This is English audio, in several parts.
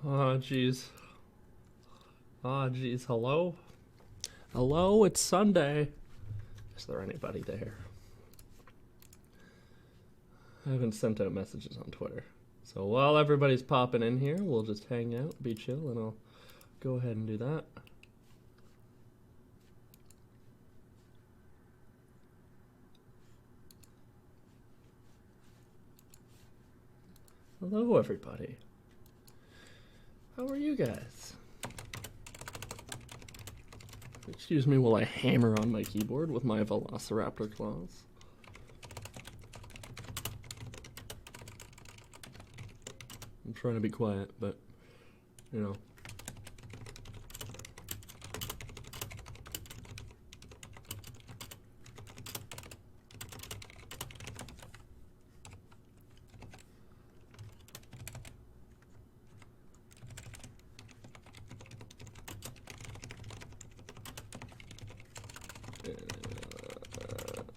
Oh, jeez. Oh, jeez. Hello? Hello, it's Sunday. Is there anybody there? I haven't sent out messages on Twitter. So while everybody's popping in here, we'll just hang out, be chill, and I'll go ahead and do that. Hello, everybody. How are you guys? Excuse me while I hammer on my keyboard with my Velociraptor claws. I'm trying to be quiet, but, you know.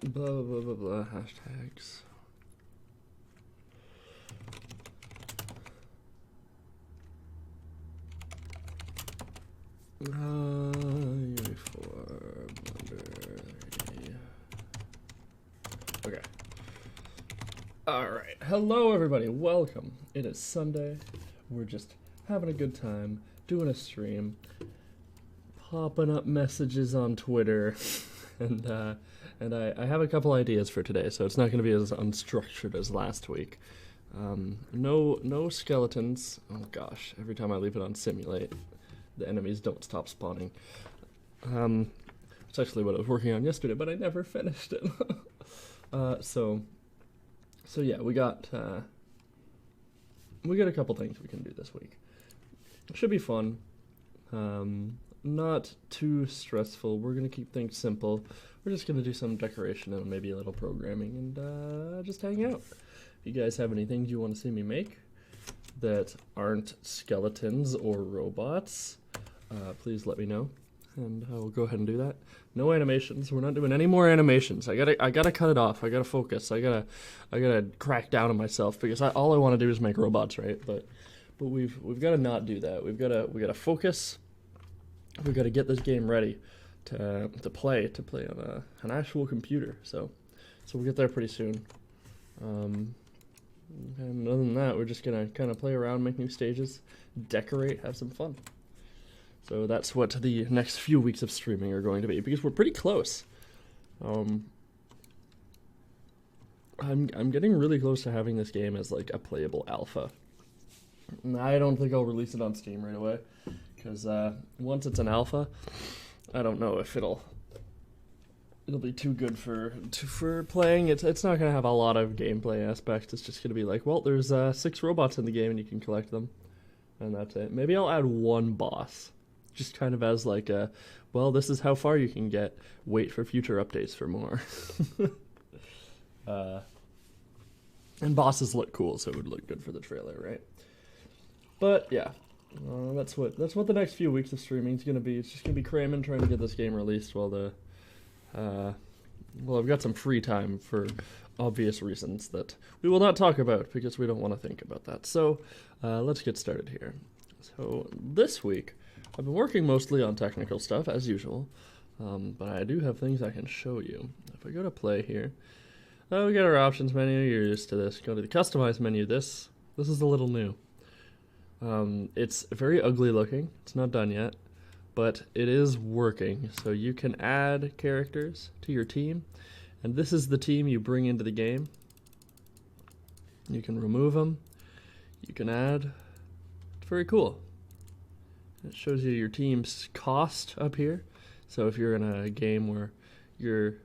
Blah, blah, blah, blah, hashtags. Uniform number. Okay. Alright. Hello, everybody. Welcome. It is Sunday. We're just having a good time, doing a stream, popping up messages on Twitter, and I have a couple ideas for today, so it's not going to be as unstructured as last week. No skeletons. Oh gosh, every time I leave it on simulate, the enemies don't stop spawning. It's actually what I was working on yesterday, but I never finished it. So yeah, we got a couple things we can do this week. It should be fun. Not too stressful. We're gonna keep things simple. We're just gonna do some decoration and maybe a little programming and just hang out. If you guys have any things you want to see me make that aren't skeletons or robots, please let me know, and I will go ahead and do that. No animations. We're not doing any more animations. I gotta cut it off. I gotta focus. I gotta crack down on myself because all I want to do is make robots, right? But we've got to not do that. We gotta focus. We've got to get this game ready to play on an actual computer. So we'll get there pretty soon. And other than that, we're just gonna kind of play around, make new stages, decorate, have some fun. So that's what the next few weeks of streaming are going to be, because we're pretty close. I'm getting really close to having this game as like a playable alpha. I don't think I'll release it on Steam right away, because once it's an alpha, I don't know if it'll be too good for playing. It's not gonna have a lot of gameplay aspects. It's just gonna be like, well, there's 6 robots in the game and you can collect them, and that's it. Maybe I'll add one boss, just kind of as like a, well, this is how far you can get. Wait for future updates for more. And bosses look cool, so it would look good for the trailer, right? But yeah. That's what the next few weeks of streaming is gonna be. It's just gonna be cramming, trying to get this game released while I've got some free time for obvious reasons that we will not talk about because we don't want to think about that. So let's get started here. So this week I've been working mostly on technical stuff as usual, but I do have things I can show you. If I go to play here, we got our options menu. You're used to this. Go to the customize menu. This is a little new. It's very ugly looking. It's not done yet, but it is working. So you can add characters to your team, and this is the team you bring into the game. You can remove them. You can add. It's very cool. It shows you your team's cost up here. So if you're in a game where your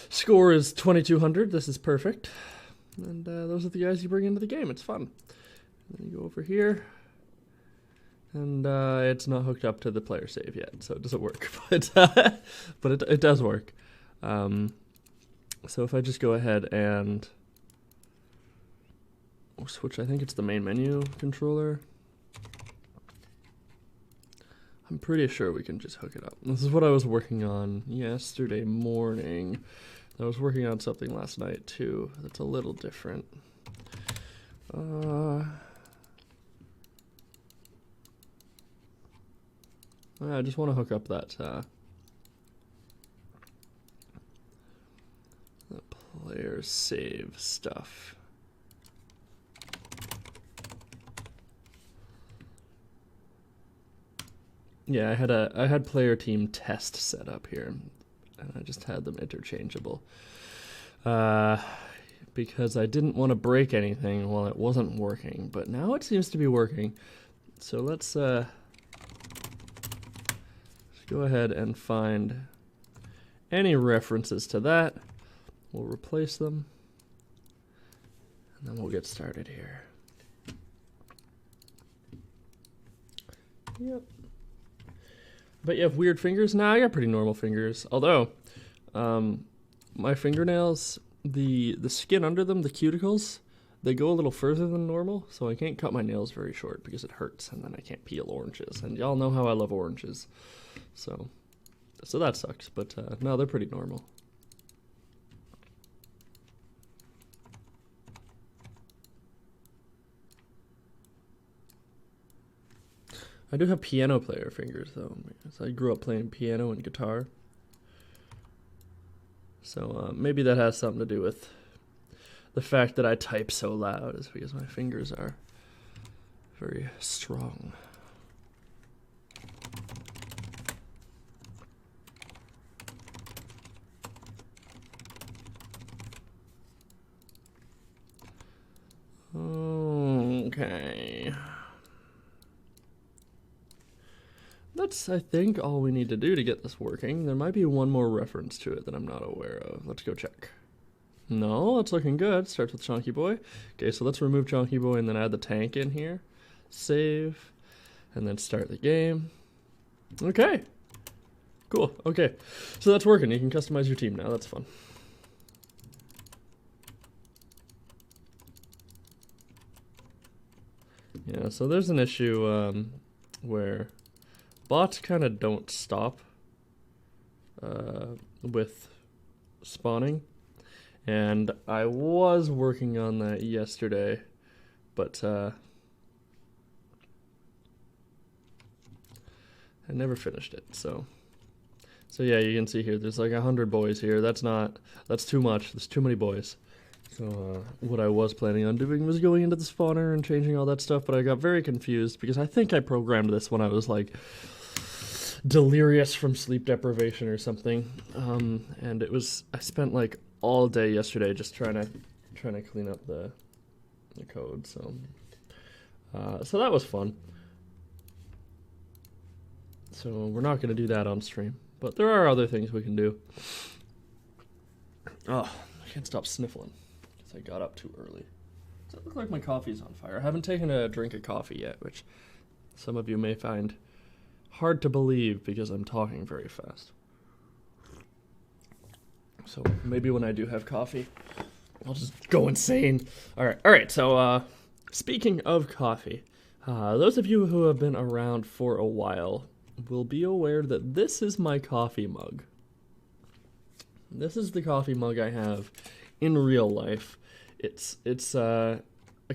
score is 2200, this is perfect. And those are the guys you bring into the game. It's fun. Then you go over here, and it's not hooked up to the player save yet, so it doesn't work, but it does work. So if I just go ahead and switch, I think it's the main menu controller. I'm pretty sure we can just hook it up. This is what I was working on yesterday morning. I was working on something last night too that's a little different. I just want to hook up that the player save stuff. Yeah, I had player team test set up here, and I just had them interchangeable. Because I didn't want to break anything while it wasn't working, but now it seems to be working. So let's go ahead and find any references to that. We'll replace them, and then we'll get started here. Yep. But you have weird fingers? Nah, I got pretty normal fingers. Although, my fingernails, the skin under them, the cuticles, they go a little further than normal, so I can't cut my nails very short because it hurts, and then I can't peel oranges. And y'all know how I love oranges. So that sucks, but no, they're pretty normal. I do have piano player fingers, though, because I grew up playing piano and guitar. So maybe that has something to do with the fact that I type so loud, is because my fingers are very strong. Okay. That's, I think, all we need to do to get this working. There might be one more reference to it that I'm not aware of. Let's go check. No, it's looking good. Starts with Chonky Boy. Okay, so let's remove Chonky Boy and then add the tank in here. Save. And then start the game. Okay. Cool. Okay. So that's working. You can customize your team now. That's fun. Yeah, so there's an issue where bots kind of don't stop with spawning, and I was working on that yesterday, but I never finished it. So yeah, you can see here there's like 100 boys here. That's too much. There's too many boys. So what I was planning on doing was going into the spawner and changing all that stuff, but I got very confused because I think I programmed this when I was like delirious from sleep deprivation or something, and I spent like all day yesterday just trying to clean up the code. So that was fun. So we're not going to do that on stream, but there are other things we can do. Oh, I can't stop sniffling because I got up too early. Does it look like my coffee's on fire? I haven't taken a drink of coffee yet, which some of you may find hard to believe because I'm talking very fast. So maybe when I do have coffee, I'll just go insane. All right. So speaking of coffee, those of you who have been around for a while will be aware that this is my coffee mug. This is the coffee mug I have in real life. It's a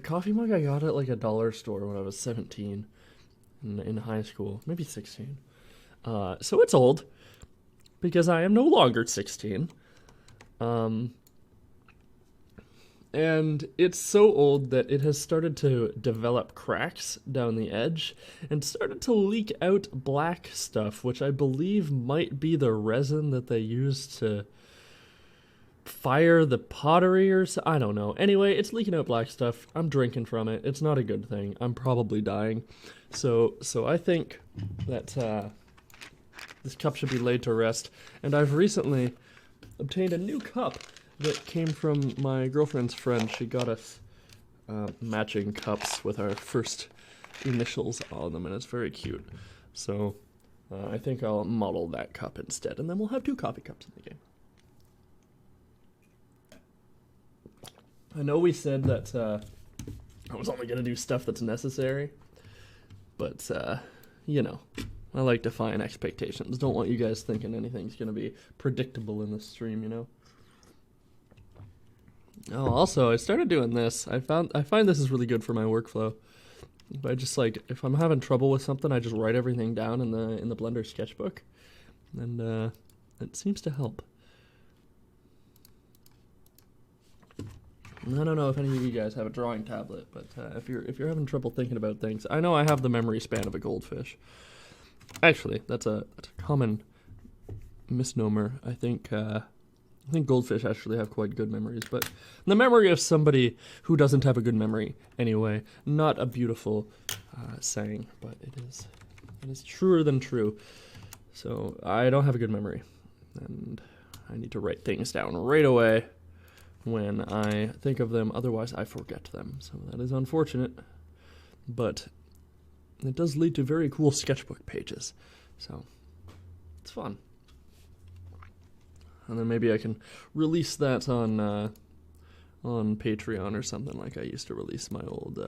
coffee mug I got at like a dollar store when I was 17. In high school, maybe 16. So it's old, because I am no longer 16. And it's so old that it has started to develop cracks down the edge, and started to leak out black stuff, which I believe might be the resin that they use to fire the pottery or so. I don't know. Anyway, it's leaking out black stuff. I'm drinking from it. It's not a good thing. I'm probably dying. So I think that this cup should be laid to rest. And I've recently obtained a new cup that came from my girlfriend's friend. She got us matching cups with our first initials on them, and it's very cute. So I think I'll model that cup instead, and then we'll have 2 coffee cups in the game. I know we said that I was only going to do stuff that's necessary, but, you know, I like defying expectations. Don't want you guys thinking anything's going to be predictable in this stream, you know? Oh, also, I started doing this. I find this is really good for my workflow. But I just like, if I'm having trouble with something, I just write everything down in the Blender sketchbook, and it seems to help. And I don't know if any of you guys have a drawing tablet, but if you're having trouble thinking about things, I know I have the memory span of a goldfish. Actually, that's a common misnomer. I think goldfish actually have quite good memories, but the memory of somebody who doesn't have a good memory anyway, not a beautiful saying, but it is truer than true. So I don't have a good memory, and I need to write things down right away when I think of them, otherwise I forget them. So that is unfortunate, but it does lead to very cool sketchbook pages, so it's fun. And then maybe I can release that on Patreon or something, like I used to release my old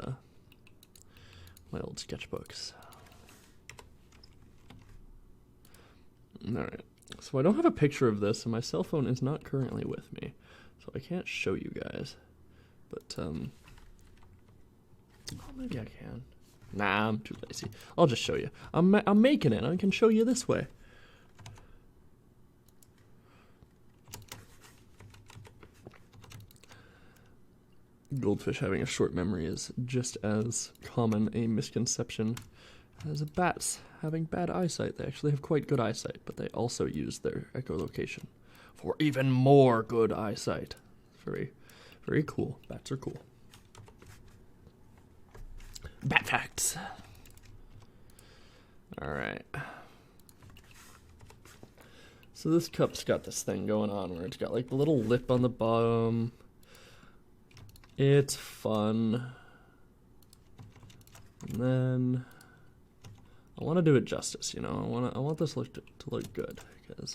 sketchbooks. Alright, so I don't have a picture of this, and my cell phone is not currently with me, so I can't show you guys. But, oh, maybe I can. Nah, I'm too lazy. I'll just show you. I'm making it. I can show you this way. Goldfish having a short memory is just as common a misconception as bats having bad eyesight. They actually have quite good eyesight, but they also use their echolocation for even more good eyesight. Very, very cool. Bats are cool. Bat facts. Alright. So this cup's got this thing going on where it's got like the little lip on the bottom. It's fun. And then I want to do it justice, you know. I want this to look good, because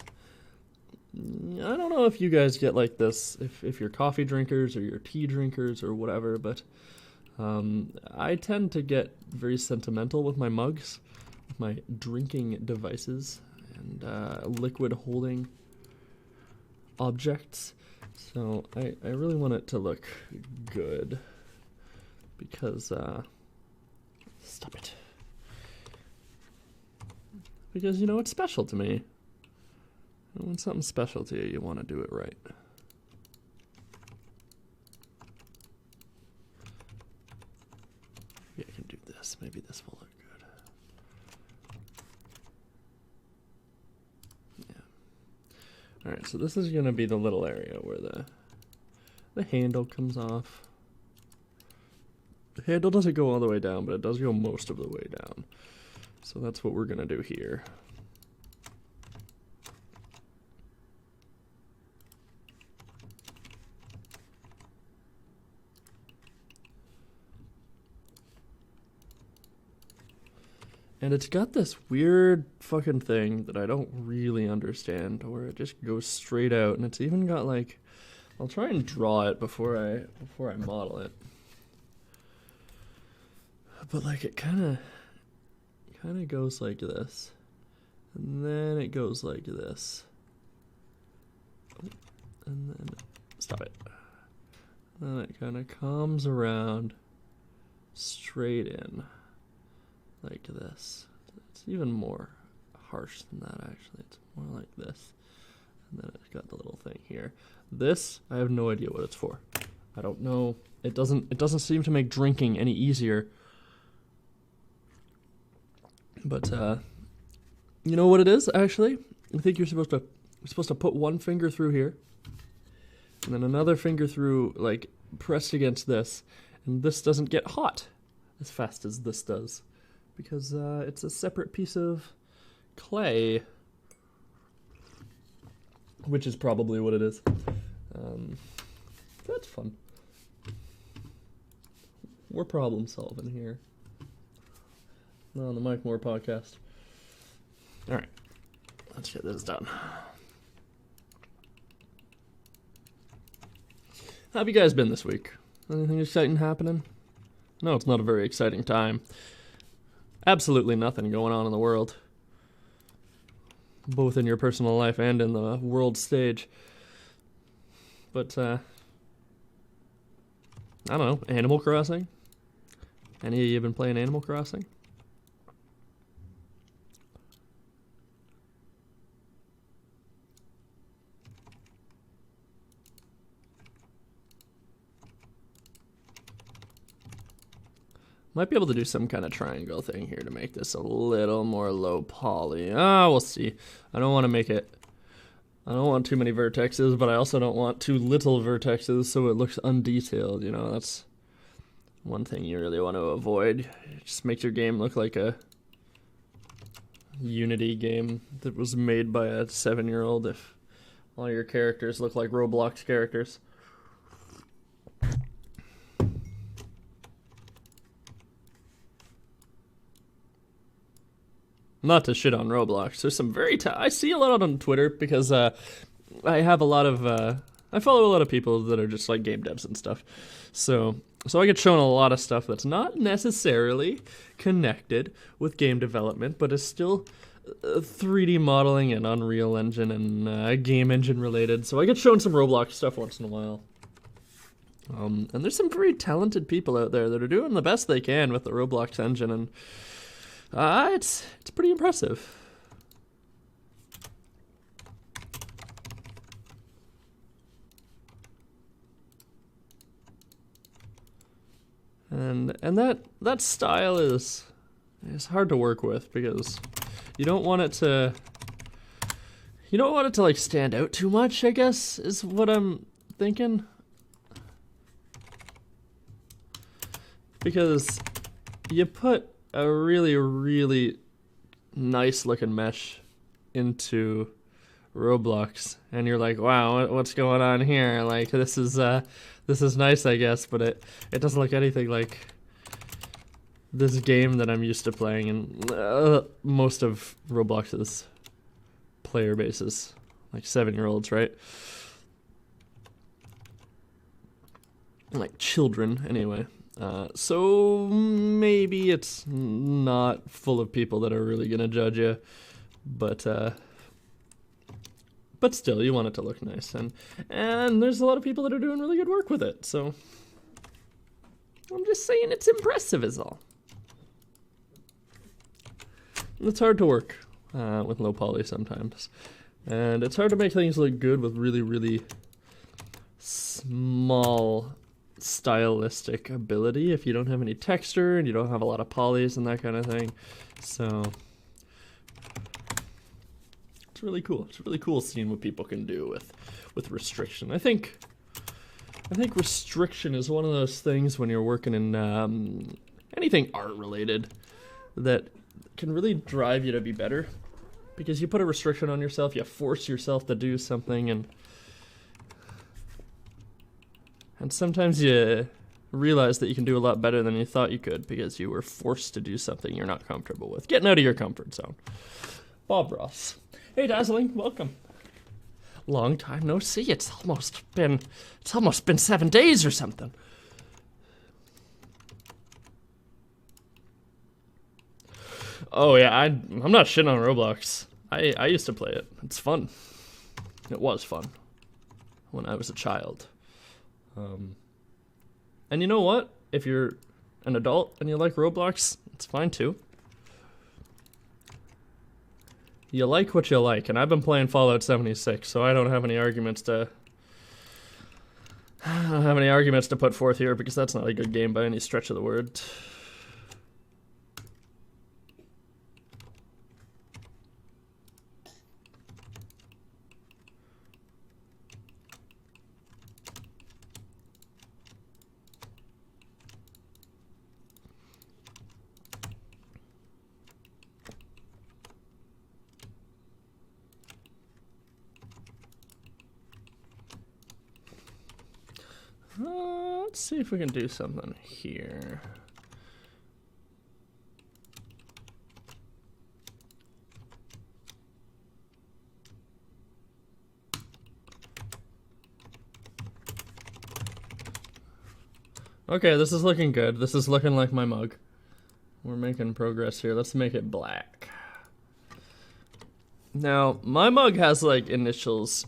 I don't know if you guys get like this, if you're coffee drinkers or you're tea drinkers or whatever, but I tend to get very sentimental with my mugs, with my drinking devices, and liquid holding objects. So I really want it to look good, because stop it. Because, you know, it's special to me. And when something's special to you, you want to do it right. Maybe I can do this. Maybe this will look good. Yeah. Alright, so this is going to be the little area where the handle comes off. The handle doesn't go all the way down, but it does go most of the way down. So that's what we're going to do here. And it's got this weird fucking thing that I don't really understand, where it just goes straight out, and it's even got like, I'll try and draw it before I model it. But like it kind of goes like this, and then it goes like this, and then stop it. And then it kind of comes around straight in like this. It's even more harsh than that, actually. It's more like this, and then it's got the little thing here. This, I have no idea what it's for. I don't know. It doesn't seem to make drinking any easier. But you know what it is, actually? I think you're supposed to put one finger through here, and then another finger through, like, pressed against this, and this doesn't get hot as fast as this does, because it's a separate piece of clay, which is probably what it is. That's fun. We're problem solving here on the MikeMoore podcast. Alright, let's get this done. How have you guys been this week? Anything exciting happening? No, it's not a very exciting time. Absolutely nothing going on in the world, both in your personal life and in the world stage. But, I don't know, Animal Crossing? Any of you been playing Animal Crossing? Might be able to do some kind of triangle thing here to make this a little more low poly. We'll see. I don't want to make it... I don't want too many vertexes, but I also don't want too little vertexes so it looks undetailed, you know, that's one thing you really want to avoid. It just makes your game look like a Unity game that was made by a 7-year-old if all your characters look like Roblox characters. Not to shit on Roblox. There's some very... I see a lot on Twitter because I have a lot of... I follow a lot of people that are just like game devs and stuff. So I get shown a lot of stuff that's not necessarily connected with game development, but is still 3D modeling and Unreal Engine and game engine related. So I get shown some Roblox stuff once in a while. And there's some very talented people out there that are doing the best they can with the Roblox engine, and it's pretty impressive. And that style is hard to work with because you don't want it to like stand out too much, I guess, is what I'm thinking. Because you put a really, really nice looking mesh into Roblox and you're like, wow, what's going on here? Like, this is nice, I guess, but it doesn't look anything like this game that I'm used to playing in most of Roblox's player bases, like 7-year-olds, right? Like children, anyway. So maybe it's not full of people that are really gonna judge you, but still, you want it to look nice, and there's a lot of people that are doing really good work with it. So I'm just saying it's impressive, is all. It's hard to work with low poly sometimes, and it's hard to make things look good with really, really small stylistic ability if you don't have any texture and you don't have a lot of polys and that kind of thing. So it's really cool. It's really cool seeing what people can do with restriction. I think restriction is one of those things when you're working in anything art related that can really drive you to be better, because you put a restriction on yourself, you force yourself to do something, and sometimes you realize that you can do a lot better than you thought you could because you were forced to do something you're not comfortable with. Getting out of your comfort zone. Bob Ross. Hey, Dazzling, welcome. Long time no see. It's almost been 7 days or something. Oh yeah, I'm not shitting on Roblox. I used to play it. It's fun. It was fun when I was a child. And you know what? If you're an adult and you like Roblox, it's fine too. You like what you like, and I've been playing Fallout 76, so I don't have any arguments to put forth here, because that's not a good game by any stretch of the word. Let's see if we can do something here. Okay, this is looking good. This is looking like my mug. We're making progress here. Let's make it black. Now, my mug has like initials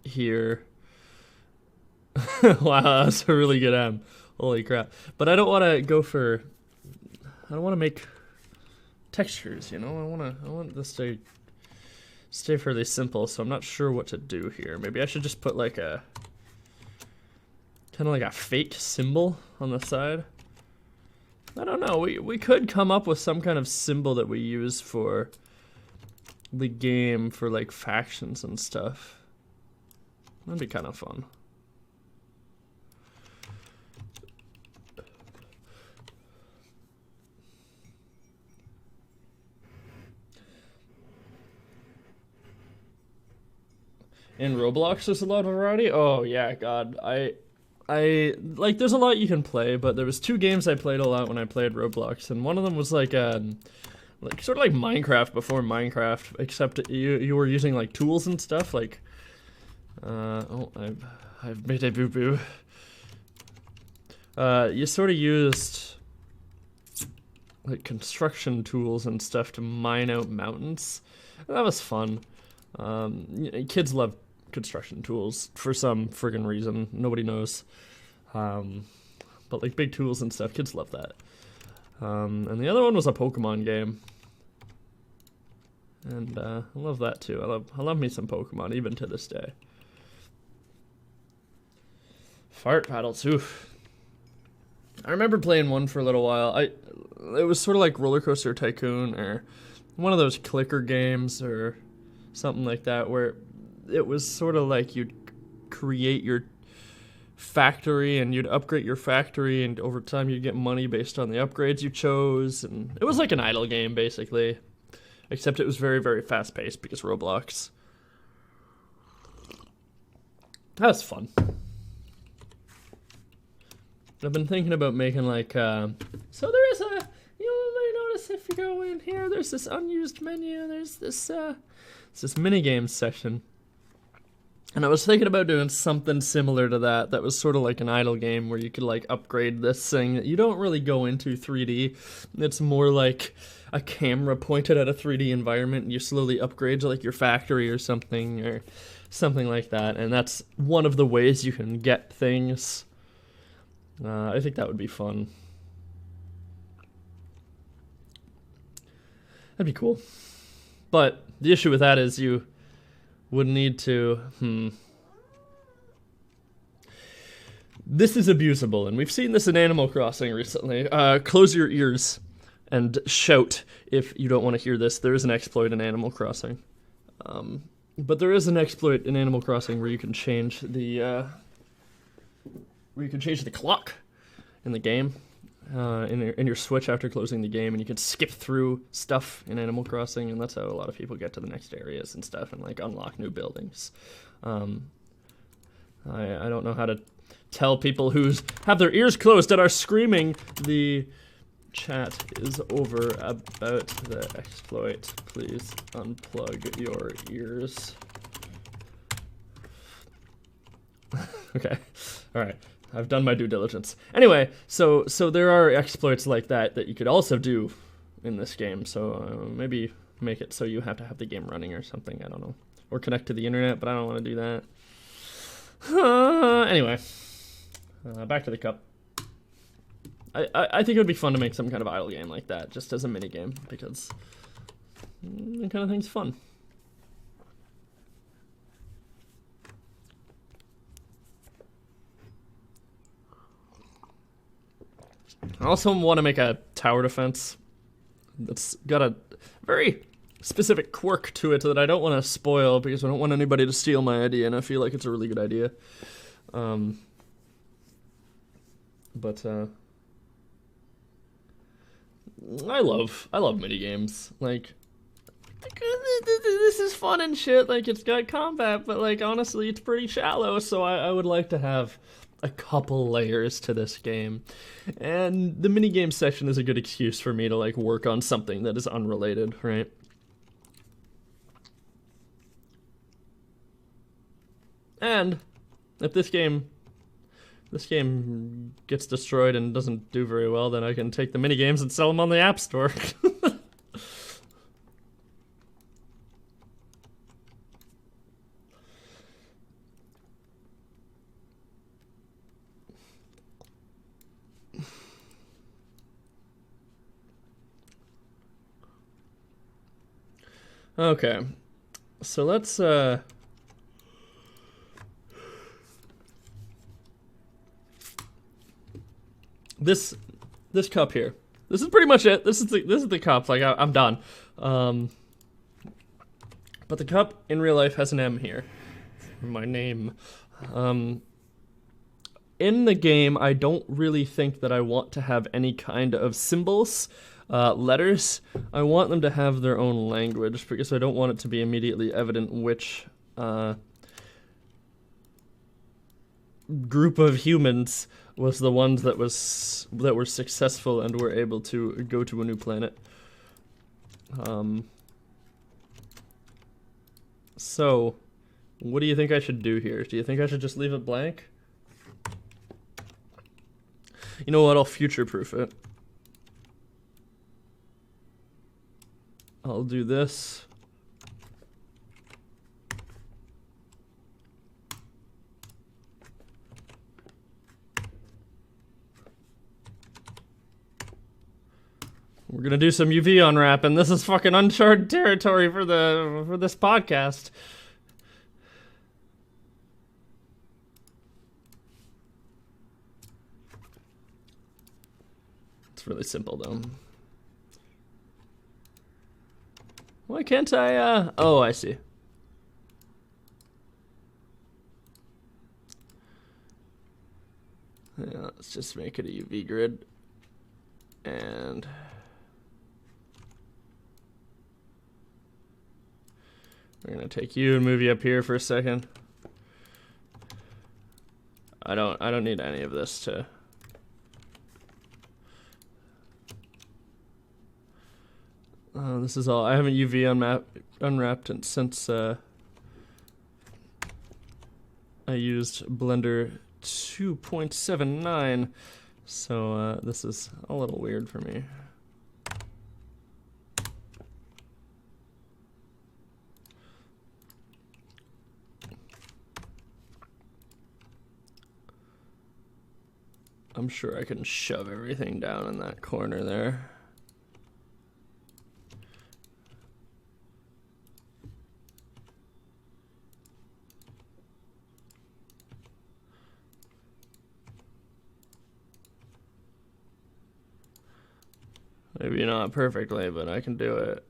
here. Wow, that's a really good M. Holy crap. But I don't want to go for don't want to make textures, you know? I want this to stay fairly simple, so I'm not sure what to do here. Maybe I should just put like a kind of like a fake symbol on the side. I don't know. We could come up with some kind of symbol that we use for the game for like factions and stuff. That'd be kind of fun. In Roblox, there's a lot of variety. Oh yeah, God, I like. There's a lot you can play, but there was 2 games I played a lot when I played Roblox, and one of them was like sort of like Minecraft before Minecraft, except you were using like tools and stuff. Like, oh, I've made a boo boo. You sort of used like construction tools and stuff to mine out mountains. That was fun. Kids love construction tools for some friggin' reason. Nobody knows. But like big tools and stuff, kids love that. And the other one was a Pokemon game. And I love that too. I love me some Pokemon even to this day. Fart paddles, oof. I remember playing one for a little while. It was sort of like Roller Coaster Tycoon or one of those clicker games or something like that, where it was sort of like you'd create your factory and you'd upgrade your factory, and over time you'd get money based on the upgrades you chose, and it was like an idle game basically, except it was very, very fast paced because Roblox. That was fun. I've been thinking about making like so there is a, you may notice if you go in here, there's this unused menu, there's this minigame section. And I was thinking about doing something similar to that was sort of like an idle game where you could like upgrade this thing that you don't really go into 3D. It's more like a camera pointed at a 3D environment and you slowly upgrade to like your factory or something like that. And that's one of the ways you can get things. I think that would be fun. That'd be cool. But the issue with that is you would need to, This is abusable, and we've seen this in Animal Crossing recently. Close your ears and shout if you don't want to hear this. There is an exploit in Animal Crossing. But there is an exploit in Animal Crossing where you can change the clock in the game. In your Switch after closing the game, and you can skip through stuff in Animal Crossing, and that's how a lot of people get to the next areas and stuff and like unlock new buildings. I don't know how to tell people who have their ears closed and are screaming the chat is over about the exploit. Please unplug your ears. Okay, all right. I've done my due diligence. Anyway, so there are exploits like that you could also do in this game. So maybe make it so you have to have the game running or something. I don't know. Or connect to the internet, but I don't want to do that. Anyway, back to the cup. I think it would be fun to make some kind of idle game like that, just as a mini game, because that kind of thing's fun. I also want to make a tower defense that's got a very specific quirk to it that I don't want to spoil because I don't want anybody to steal my idea, and I feel like it's a really good idea. I love minigames. Like, this is fun and shit. Like, it's got combat, but like honestly, it's pretty shallow. So I would like to have a couple layers to this game, and the minigame session is a good excuse for me to like work on something that is unrelated, right? And if this game gets destroyed and doesn't do very well, then I can take the minigames and sell them on the App Store. Okay, so let's this cup here. This is pretty much it. This is the cup. Like I'm done. But the cup in real life has an M here for my name. In the game, I don't really think that I want to have any kind of symbols, letters. I want them to have their own language because I don't want it to be immediately evident which group of humans was the ones that were successful and were able to go to a new planet. So, what do you think I should do here? Do you think I should just leave it blank? You know what? I'll future-proof it. I'll do this. We're gonna do some UV unwrap, and this is fucking uncharted territory for this podcast. It's really simple though. Why can't I? Oh, I see. Yeah, let's just make it a UV grid, and we're gonna take you and move you up here for a second. I don't need any of this to. This is all. I haven't UV unwrapped since I used Blender 2.79, so this is a little weird for me. I'm sure I can shove everything down in that corner there. Maybe not perfectly, but I can do it.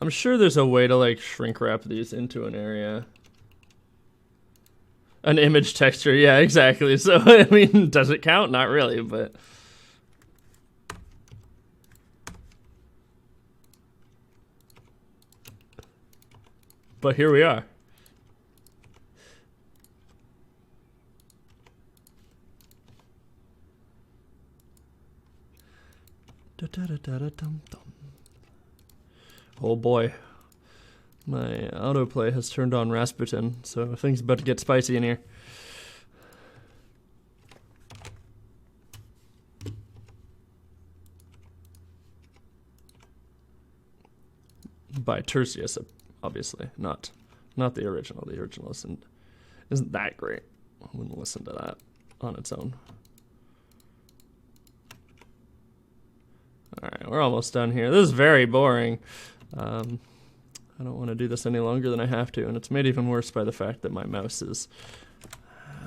I'm sure there's a way to like shrink wrap these into an area. An image texture, yeah, exactly. So, I mean, does it count? Not really, but... But here we are. Oh boy. My autoplay has turned on Rasputin, so things about to get spicy in here. By Tertius, obviously, not the original. The original isn't that great. I wouldn't listen to that on its own. Alright, we're almost done here. This is very boring. I don't want to do this any longer than I have to, and it's made even worse by the fact that my mouse is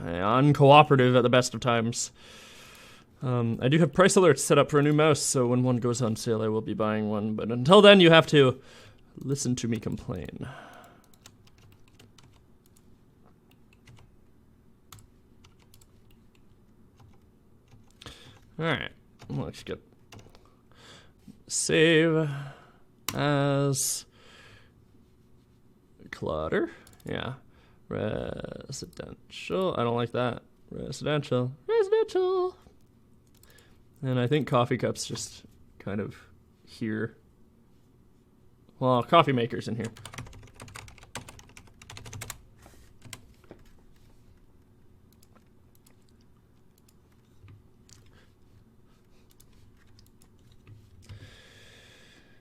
uncooperative at the best of times. I do have price alerts set up for a new mouse, so when one goes on sale I will be buying one, but until then you have to listen to me complain. Alright, let's get save as clutter. Yeah. Residential. I don't like that. Residential. Residential. And I think coffee cups just kind of here. Well, coffee makers in here.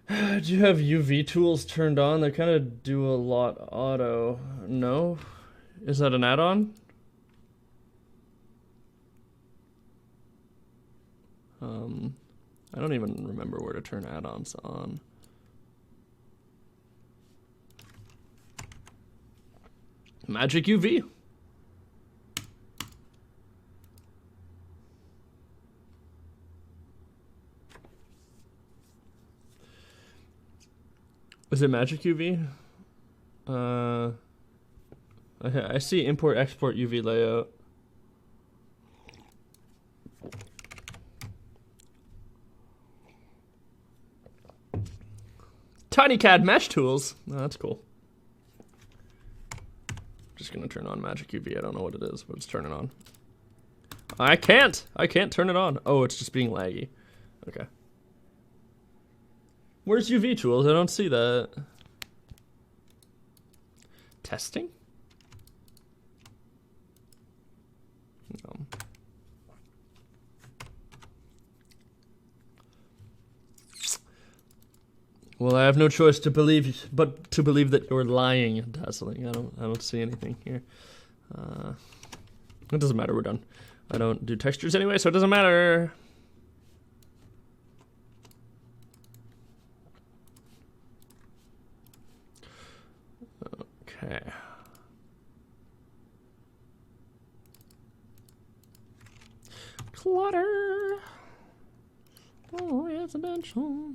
Do you have UV tools turned on? They kind of do a lot auto. No? Is that an add-on? I don't even remember where to turn add-ons on. Magic UV. Is it Magic UV? I see import export UV layout. TinyCAD mesh tools. Oh, that's cool. Just gonna turn on Magic UV. I don't know what it is, but it's turning on. I can't turn it on. Oh, it's just being laggy. Okay. Where's UV tools? I don't see that. Testing? No. Well, I have no choice to believe, but to believe that you're lying, Dazzling. I don't see anything here. It doesn't matter. We're done. I don't do textures anyway, so it doesn't matter. Okay. Clutter. Oh, residential.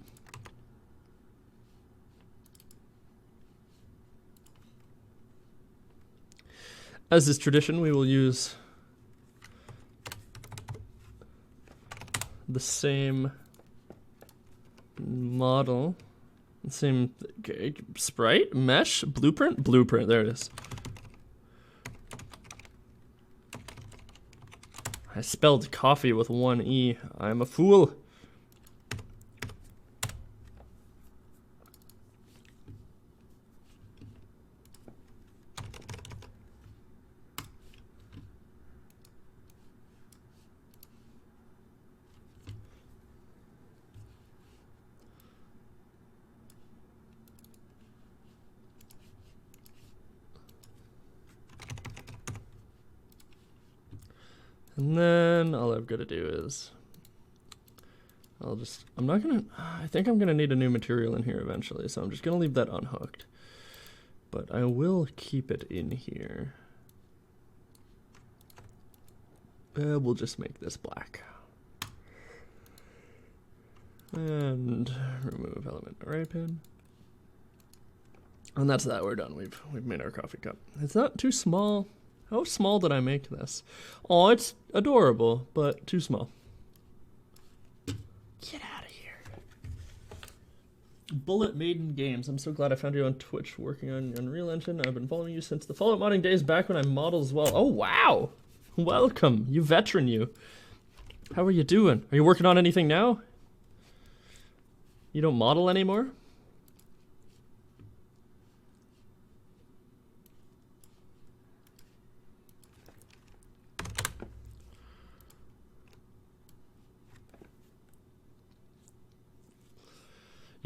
As is tradition, we will use the same model, the same sprite, mesh, blueprint, there it is. I spelled coffee with one E. I'm a fool. And then all I've got to do is I think I'm gonna need a new material in here eventually, so I'm just gonna leave that unhooked. But I will keep it in here. We'll just make this black. And remove element array pin. And that's that, we're done. We've made our coffee cup. It's not too small. How small did I make this? Oh, it's adorable, but too small. Get out of here. Bullet Maiden Games. I'm so glad I found you on Twitch working on Unreal Engine. I've been following you since the Fallout modding days back when I modeled as well. Oh, wow. Welcome. You veteran, you. How are you doing? Are you working on anything now? You don't model anymore?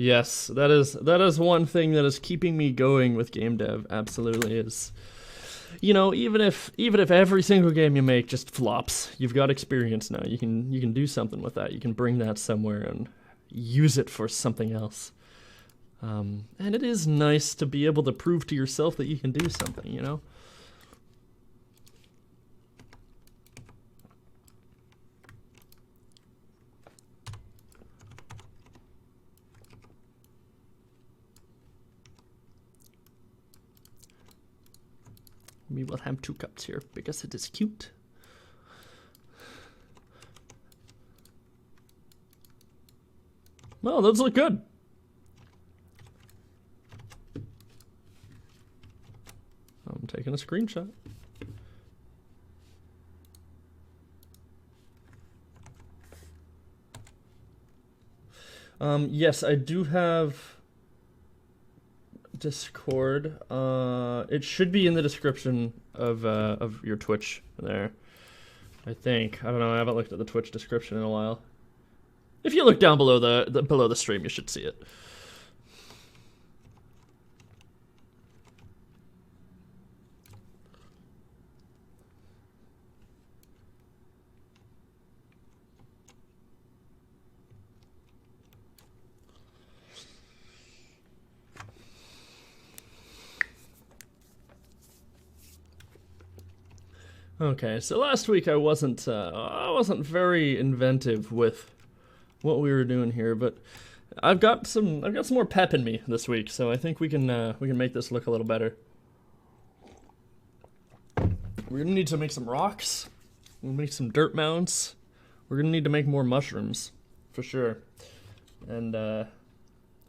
Yes, that is one thing that is keeping me going with game dev. Absolutely is. You know, even if every single game you make just flops, you've got experience now. You can do something with that. You can bring that somewhere and use it for something else. And it is nice to be able to prove to yourself that you can do something, you know? We will have 2 cups here because it is cute. Well, those look good. I'm taking a screenshot. Yes, I do have Discord. It should be in the description of your Twitch there. I think. I don't know. I haven't looked at the Twitch description in a while. If you look down below below the stream, you should see it. Okay, so last week I wasn't very inventive with what we were doing here, but I've got some more pep in me this week, so I think we can make this look a little better. We're gonna need to make some rocks. We'll make some dirt mounds. We're gonna need to make more mushrooms, for sure. And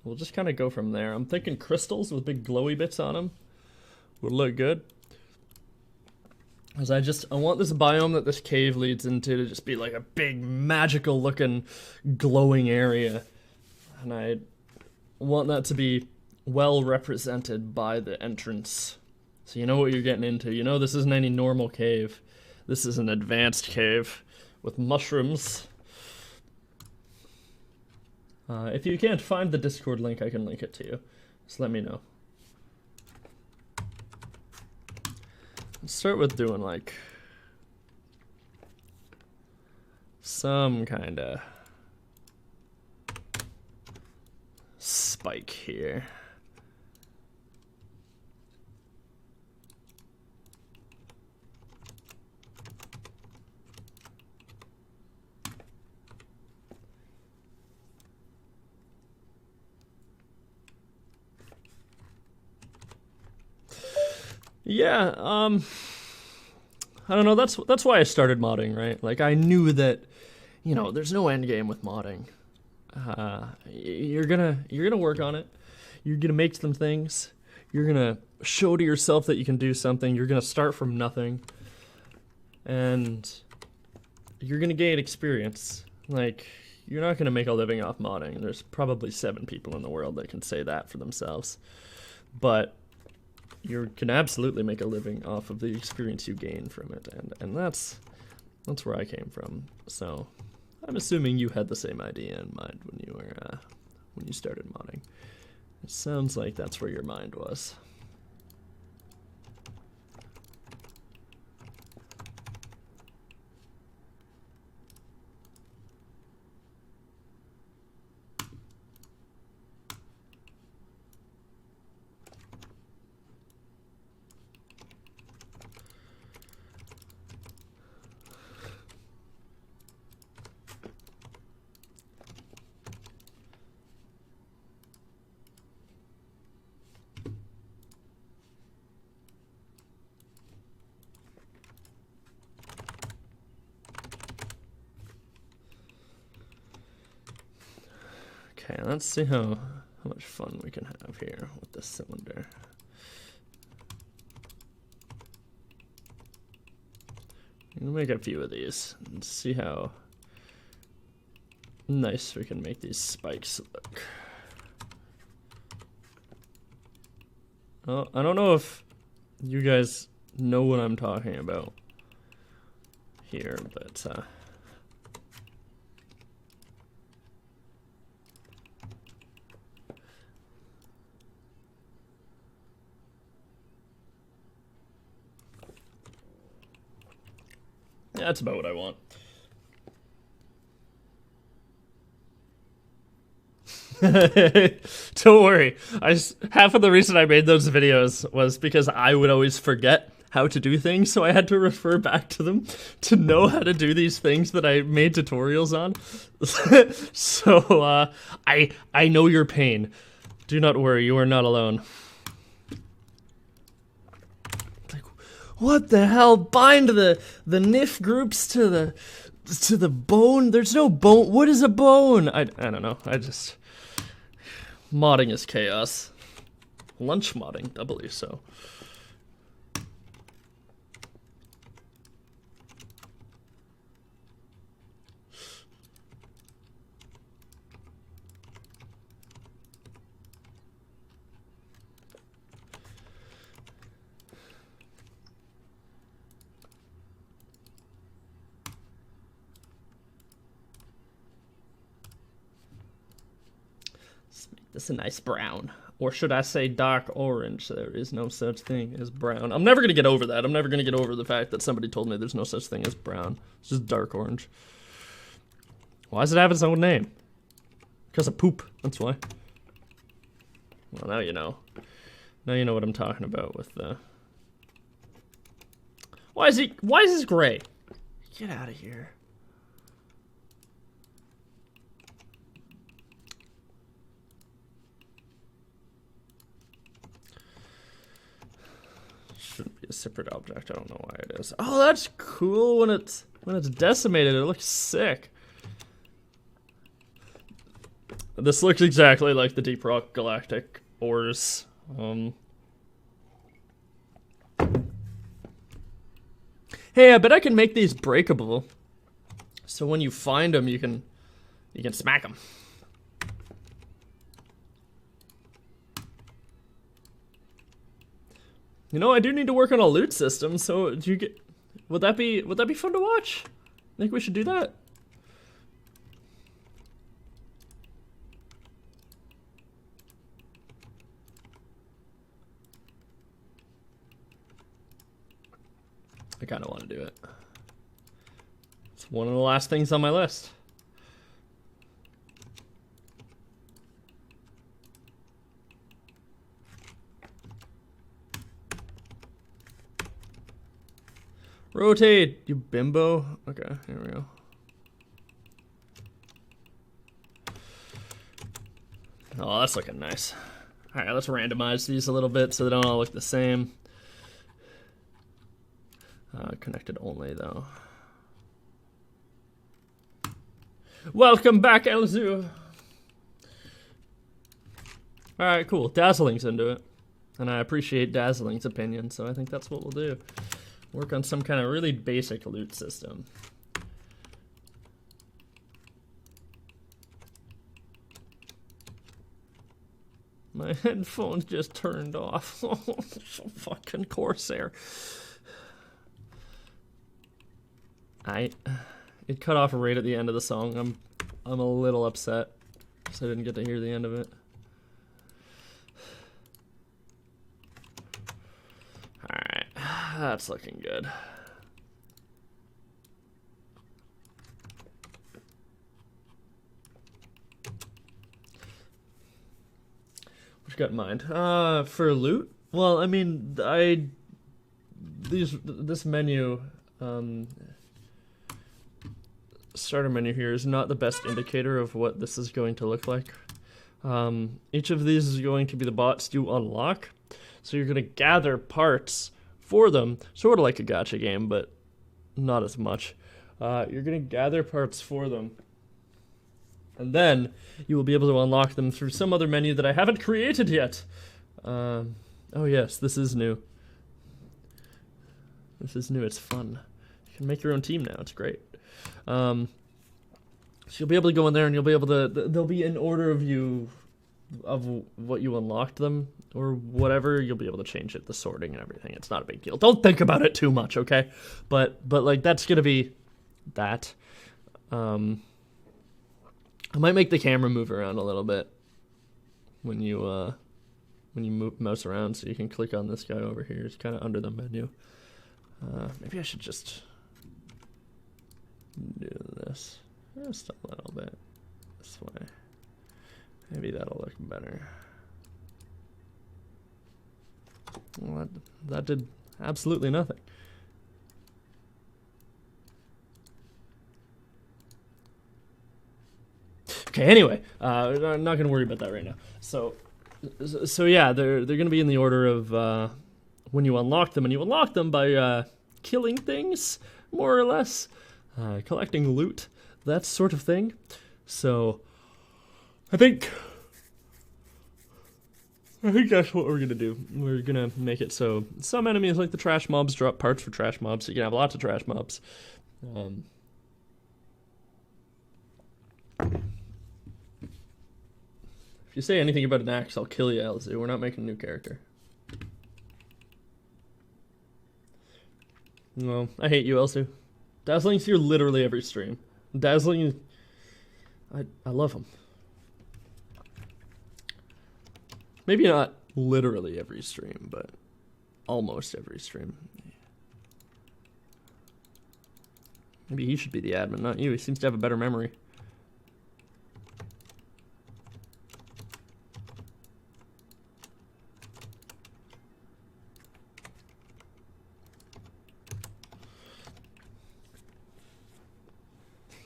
we'll just kind of go from there. I'm thinking crystals with big glowy bits on them would look good. Because I want this biome that this cave leads into to just be like a big magical looking glowing area. And I want that to be well represented by the entrance. So you know what you're getting into. You know this isn't any normal cave. This is an advanced cave with mushrooms. If you can't find the Discord link, I can link it to you. Just let me know. Let's start with doing like some kind of spike here. Yeah, I don't know, that's why I started modding, right? Like, I knew that, you know, there's no end game with modding. You're gonna work on it. You're gonna make some things. You're gonna show to yourself that you can do something. You're gonna start from nothing. And you're gonna gain experience. Like, you're not gonna make a living off modding. There's probably 7 people in the world that can say that for themselves. But you can absolutely make a living off of the experience you gain from it, and that's where I came from. So I'm assuming you had the same idea in mind when you started modding. It sounds like that's where your mind was. Okay, let's see how much fun we can have here with this cylinder. I'm gonna make a few of these and see how nice we can make these spikes look. Oh, I don't know if you guys know what I'm talking about here, but yeah, that's about what I want. Don't worry. Half of the reason I made those videos was because I would always forget how to do things, so I had to refer back to them to know how to do these things that I made tutorials on. So I know your pain. Do not worry, you are not alone. What the hell? Bind the NIF groups to the bone? There's no bone. What is a bone? I don't know. Modding is chaos. Lunch modding, doubly so. This is a nice brown. Or should I say dark orange? There is no such thing as brown. I'm never going to get over that. I'm never going to get over the fact that somebody told me there's no such thing as brown. It's just dark orange. Why does it have its own name? Because of poop. That's why. Well, now you know. Now you know what I'm talking about with the Why is this gray? Get out of here. Shouldn't be a separate object. I don't know why it is. Oh, that's cool when it's decimated. It looks sick. This looks exactly like the Deep Rock Galactic ores. Hey, I bet I can make these breakable. So when you find them, you can smack them. You know, I do need to work on a loot system. So do you get? Would that be fun to watch? I think we should do that. I kind of want to do it. It's one of the last things on my list. Rotate, you bimbo. Okay, here we go. Oh, that's looking nice. All right, let's randomize these a little bit so they don't all look the same. Connected only, though. Welcome back, Elzu. All right, cool. Dazzling's into it. And I appreciate Dazzling's opinion, so I think that's what we'll do. Work on some kind of really basic loot system. My headphones just turned off. Fucking Corsair. It cut off right at the end of the song. I'm a little upset because I didn't get to hear the end of it. Alright, that's looking good. What you got in mind? For loot? Well, I mean, this menu, starter menu here is not the best indicator of what this is going to look like. Each of these is going to be the bots you unlock. So you're going to gather parts for them, sort of like a gacha game, but not as much. You're going to gather parts for them. And then you will be able to unlock them through some other menu that I haven't created yet. Oh yes, this is new. This is new, it's fun. You can make your own team now, it's great. So you'll be able to go in there and you'll be able to, there'll be an order of what you unlocked them or whatever. You'll be able to change it, the sorting and everything. It's not a big deal. Don't think about it too much, okay? But like that's gonna be that. I might make the camera move around a little bit when you mouse around, so you can click on this guy over here. It's kind of under the menu. Maybe I should just do this just a little bit this way. Maybe that'll look better. Well, that did absolutely nothing. Okay, anyway, I'm not gonna worry about that right now. So yeah, they're gonna be in the order of when you unlock them, and you unlock them by killing things, more or less, collecting loot, that sort of thing. So I think that's what we're gonna do. We're gonna make it so some enemies, like the trash mobs, drop parts for trash mobs. So you can have lots of trash mobs. If you say anything about an axe, I'll kill you, LZ. We're not making a new character. No, I hate you, Elsu. Dazzling's here literally every stream. Dazzling, I love him. Maybe not literally every stream, but almost every stream. Maybe he should be the admin, not you. He seems to have a better memory.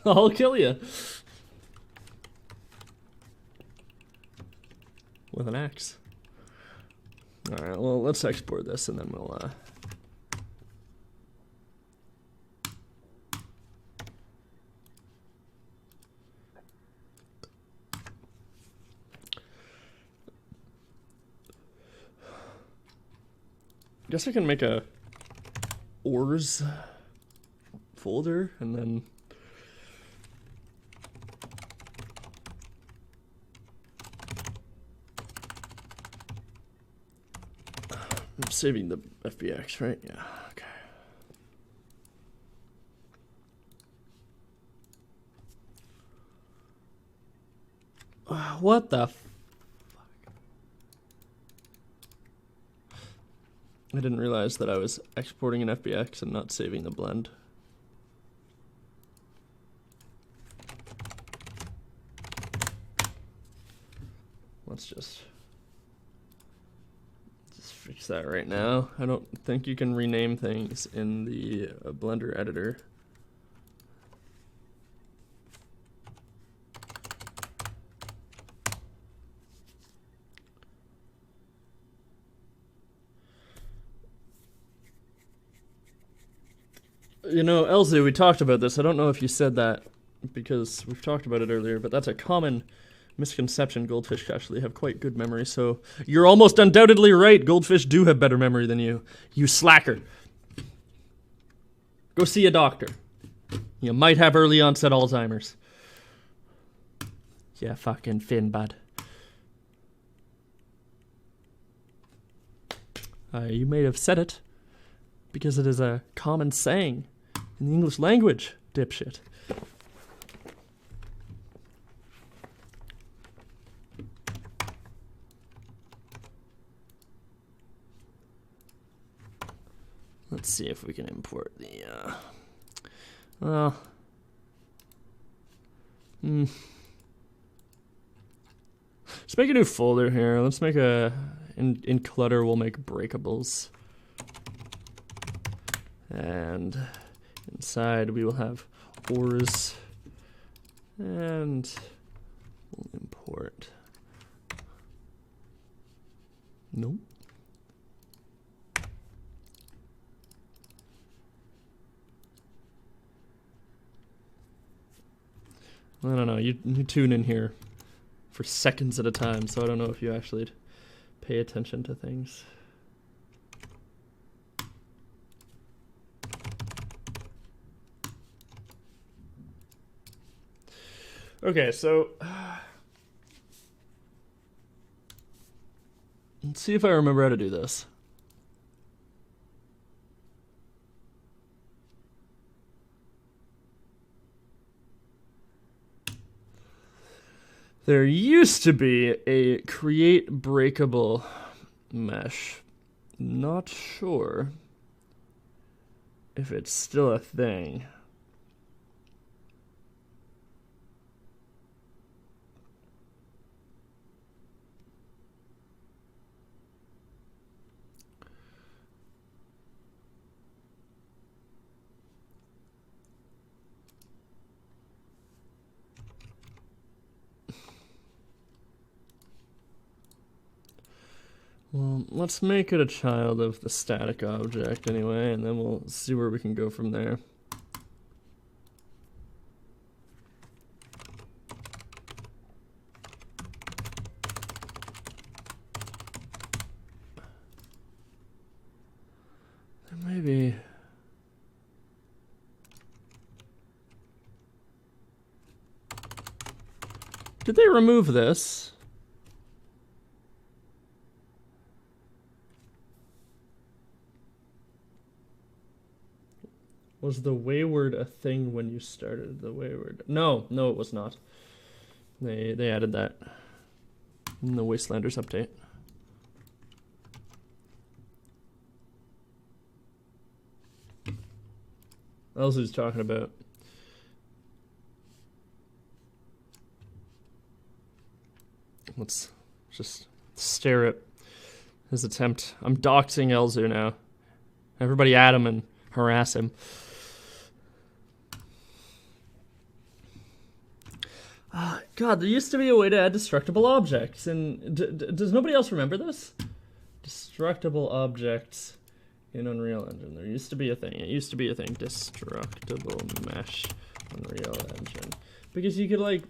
I'll kill you. With an axe. Alright, well, let's export this and then we'll, guess I can make a ores folder and then I'm saving the FBX, right? Yeah, okay. What the fuck? I didn't realize that I was exporting an FBX and not saving the blend. Let's just fix that right now. I don't think you can rename things in the Blender editor. You know, Elzu, we talked about this. I don't know if you said that because we've talked about it earlier, but that's a common misconception. Goldfish actually have quite good memory, so you're almost undoubtedly right. Goldfish do have better memory than you. You slacker. Go see a doctor. You might have early onset Alzheimer's. Yeah, fucking Finn, bud. You may have said it because it is a common saying in the English language, dipshit. Let's see if we can import the, well, let's make a new folder here. Let's make a, in clutter, we'll make breakables. And inside we will have ores, and we'll import. Nope. I don't know, you tune in here for seconds at a time, so I don't know if you actually pay attention to things. Okay, so let's see if I remember how to do this. There used to be a create breakable mesh. Not sure if it's still a thing. Well, let's make it a child of the static object anyway, and then we'll see where we can go from there. There may be... Did they remove this? Was the wayward a thing when you started the wayward? No, no, it was not. They added that in the Wastelanders update. What else is talking about? Let's just stare at his attempt. I'm doxing Elzu now. Everybody at him and harass him. God, there used to be a way to add destructible objects, and does nobody else remember this? Destructible objects in Unreal Engine. There used to be a thing. It used to be a thing. Destructible mesh Unreal Engine. Because you could, like...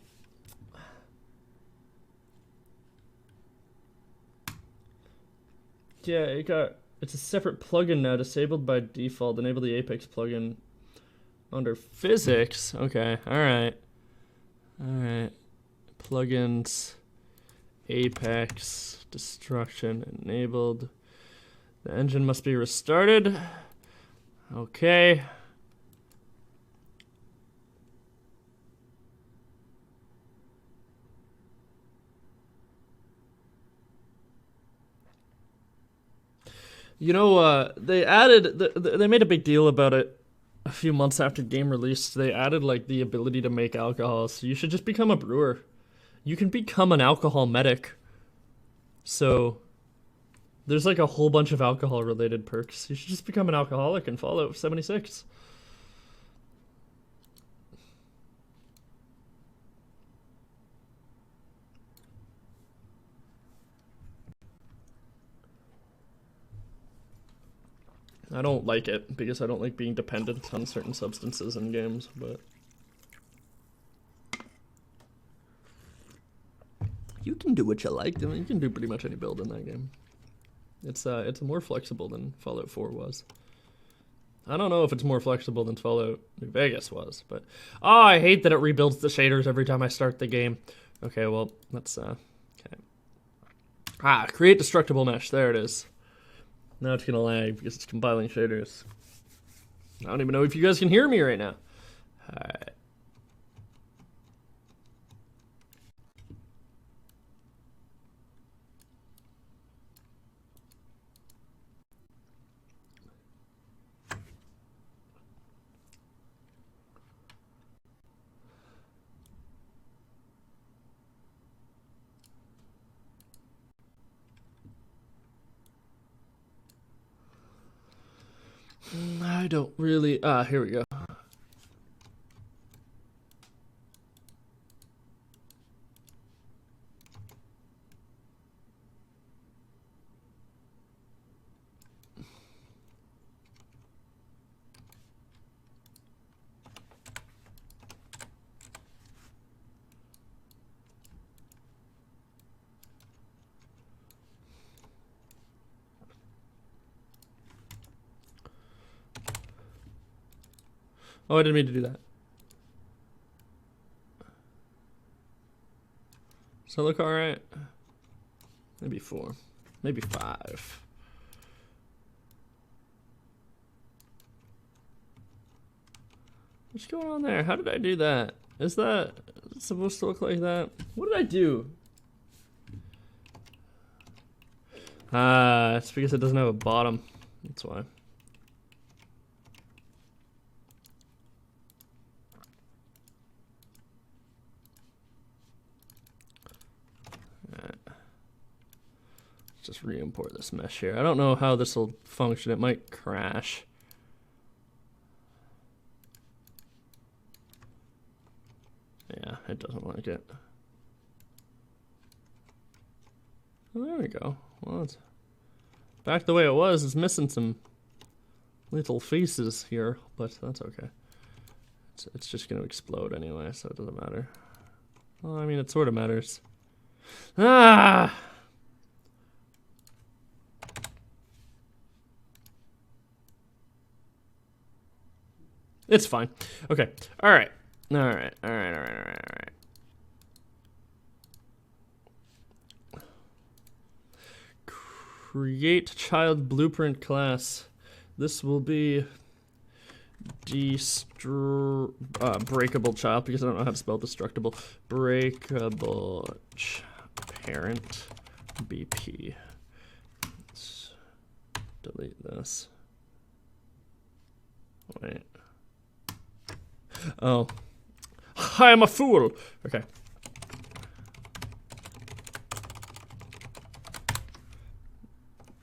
Yeah, it's a separate plugin now, disabled by default. Enable the Apex plugin under physics. Okay, alright. Alright. Plugins, Apex, destruction enabled. The engine must be restarted. Okay. You know, they added, they made a big deal about it a few months after the game released. They added, like, the ability to make alcohol, so you should just become a brewer. You can become an alcohol medic. So, there's, like, a whole bunch of alcohol-related perks. You should just become an alcoholic in Fallout 76. I don't like it, because I don't like being dependent on certain substances in games, but... You can do what you like. I mean, you can do pretty much any build in that game. It's more flexible than Fallout 4 was. I don't know if it's more flexible than Fallout New Vegas was, but... Oh, I hate that it rebuilds the shaders every time I start the game. Okay, well, let's, okay. Ah, create destructible mesh. There it is. Now it's gonna lag because it's compiling shaders. I don't even know if you guys can hear me right now. Alright. I don't really... here we go. Oh, I didn't mean to do that. Does that look alright? Maybe 4. Maybe 5. What's going on there? How did I do that? Is that supposed to look like that? What did I do? It's because it doesn't have a bottom. That's why. Just re-import this mesh here. I don't know how this will function. It might crash. Yeah, it doesn't like it. Oh, there we go. Well, it's back the way it was. It's missing some little faces here, but that's okay. It's just going to explode anyway, so it doesn't matter. Well, I mean, it sort of matters. Ah! It's fine. Okay. All right. Create child blueprint class. This will be breakable child, because I don't know how to spell destructible. Breakable parent BP. Let's delete this. Wait. Oh. I am a fool! Okay.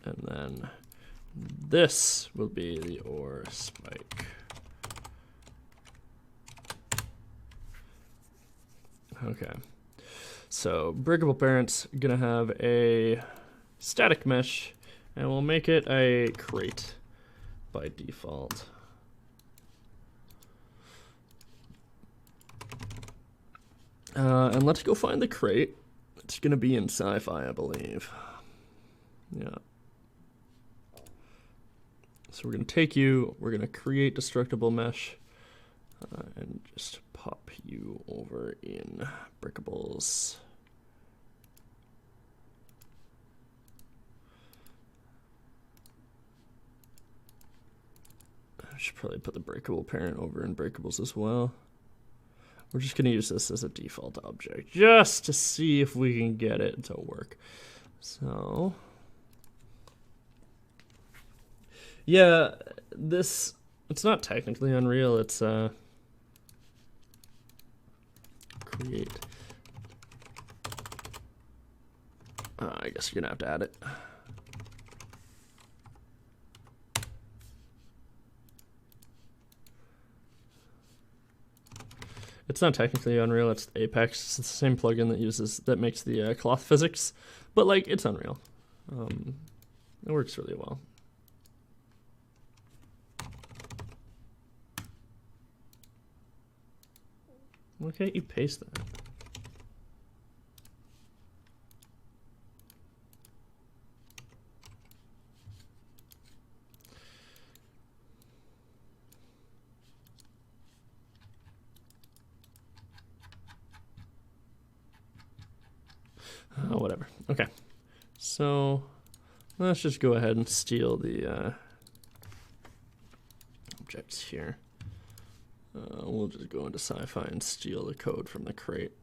And then this will be the ore spike. Okay. So breakable parent's gonna have a static mesh, and we'll make it a crate by default. And let's go find the crate. It's gonna be in sci-fi, I believe. Yeah. So we're gonna take you, we're gonna create destructible mesh, and just pop you over in breakables. I should probably put the breakable parent over in breakables as well. We're just going to use this as a default object just to see if we can get it to work. So, yeah, it's not technically Unreal, it's create. I guess you're going to have to add it. It's not technically Unreal, it's Apex. It's the same plugin that makes the cloth physics, but like it's Unreal. It works really well. Why can't you paste that? Whatever. Okay. So let's just go ahead and steal the objects here. We'll just go into sci-fi and steal the code from the crate.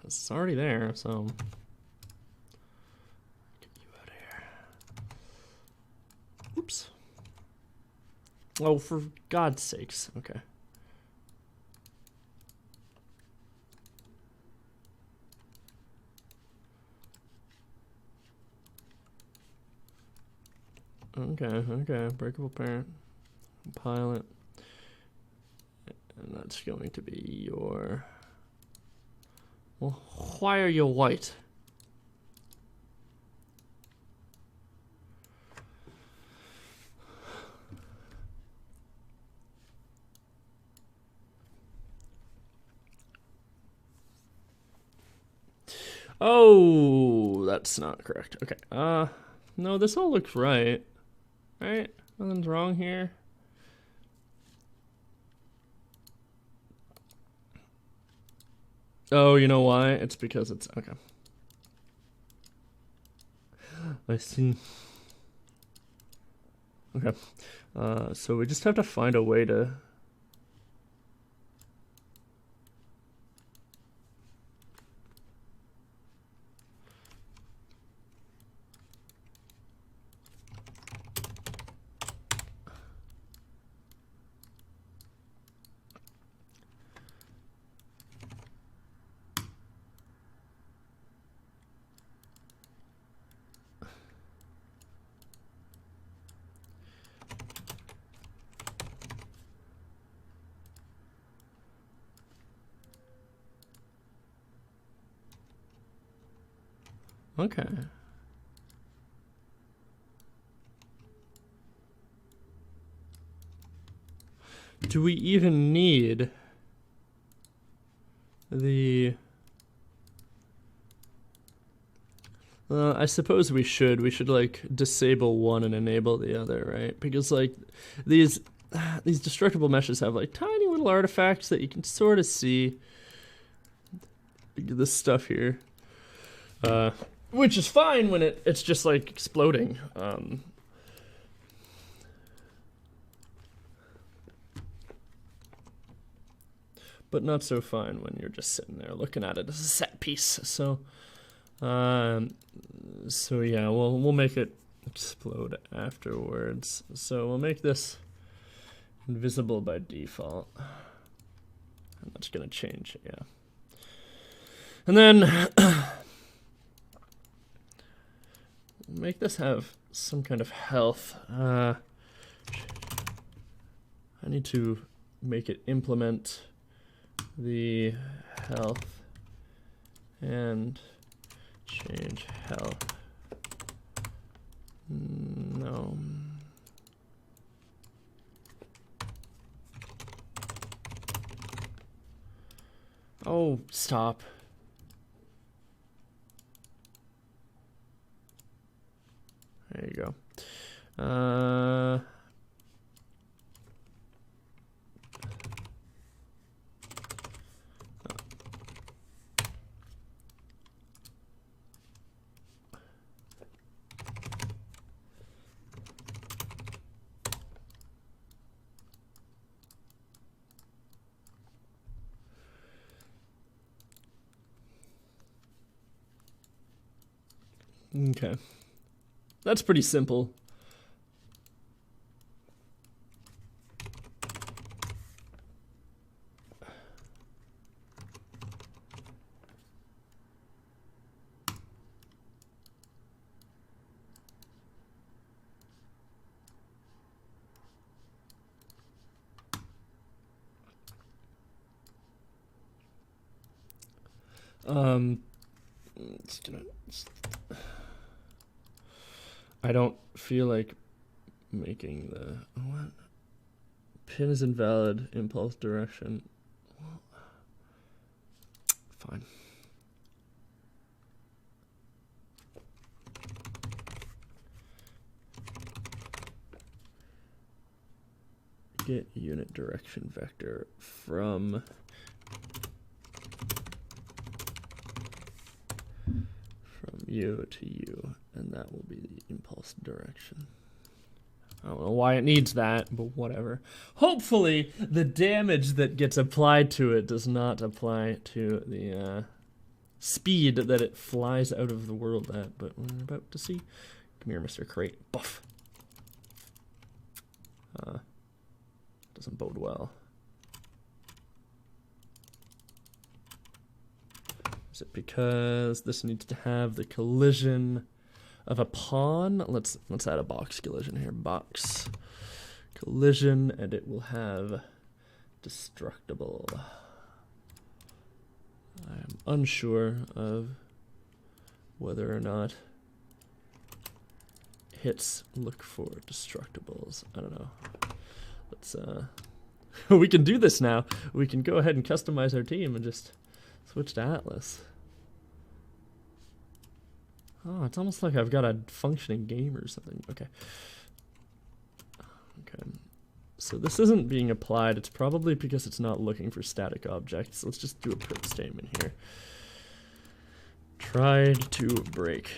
It's already there, so get you out of here. Oops. Oh, for God's sakes. Okay. Okay, breakable parent, pilot, and that's going to be your, well, why are you white? Oh, that's not correct. Okay, no, this all looks right. Right? Nothing's wrong here. Oh, you know why? It's because it's okay. I see. Okay. So we just have to find a way to okay. Do we even need the... I suppose we should. We should like disable one and enable the other, right? Because like these destructible meshes have like tiny little artifacts that you can sort of see. This stuff here, which is fine when it's just like exploding. But not so fine when you're just sitting there looking at it as a set piece. So yeah, we'll make it explode afterwards. So we'll make this invisible by default. And that's gonna change, yeah. And then make this have some kind of health. I need to make it implement the health and change health. No. Oh, stop. There you go. Okay. That's pretty simple. I don't feel like making the what? Pin is invalid. Impulse direction. Fine. Get unit direction vector from you to you, and that will be the impulse direction. I don't know why it needs that, but whatever. Hopefully, the damage that gets applied to it does not apply to the speed that it flies out of the world at, but we're about to see. Come here, Mr. Crate. Buff. Doesn't bode well. Is it because this needs to have the collision of a pawn? Let's add a box collision here. Box collision, and it will have destructible. I am unsure of whether or not hits look for destructibles. I don't know. Let's we can do this now. We can go ahead and customize our team and just switch to Atlas. Oh, it's almost like I've got a functioning game or something. Okay. Okay. So this isn't being applied. It's probably because it's not looking for static objects. Let's just do a print statement here. Tried to break.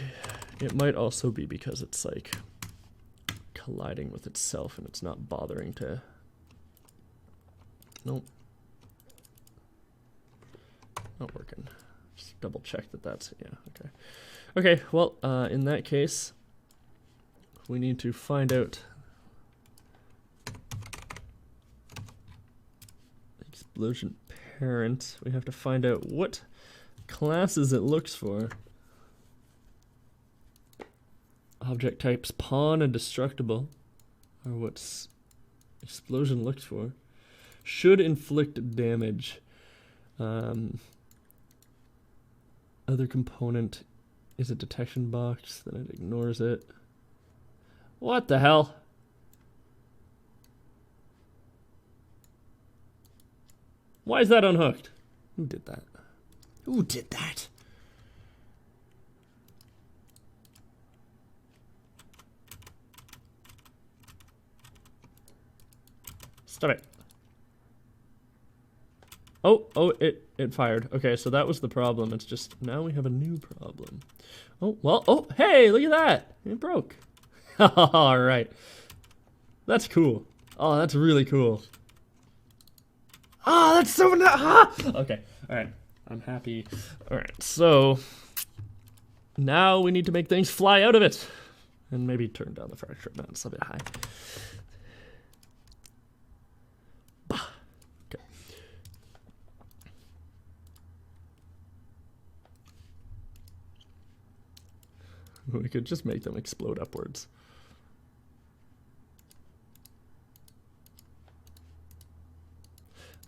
It might also be because it's like colliding with itself and it's not bothering to. Nope. Not working. Just double check that that's, yeah, okay. Okay, well, in that case, we need to find out explosion parent. We have to find out what classes it looks for. Object types pawn and destructible are what explosion looks for. Should inflict damage. Other component is a detection box, then it ignores it. What the hell? Why is that unhooked? Who did that? Who did that? Stop it. Oh, it fired. Okay, so that was the problem. It's just, now we have a new problem. Oh, well, oh, hey, look at that. It broke. All right. That's cool. Oh, that's really cool. Oh, that's so nice. Okay, all right. I'm happy. All right, so now we need to make things fly out of it. And maybe turn down the fracture amount. It's a bit high. Okay. We could just make them explode upwards.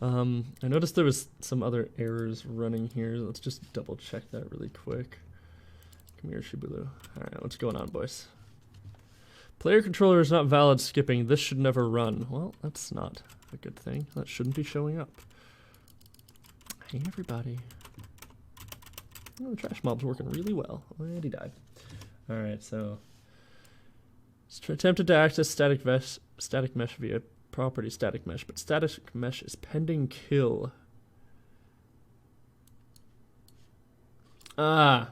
I noticed there was some other errors running here. Let's just double check that really quick. Come here, Shibulu. Alright, what's going on, boys? Player controller is not valid skipping. This should never run. Well, that's not a good thing. That shouldn't be showing up. Hey, everybody. Oh, the trash mob's working really well. And he died. Alright, so... attempted to access static mesh via property static mesh, but static mesh is pending kill. Ah,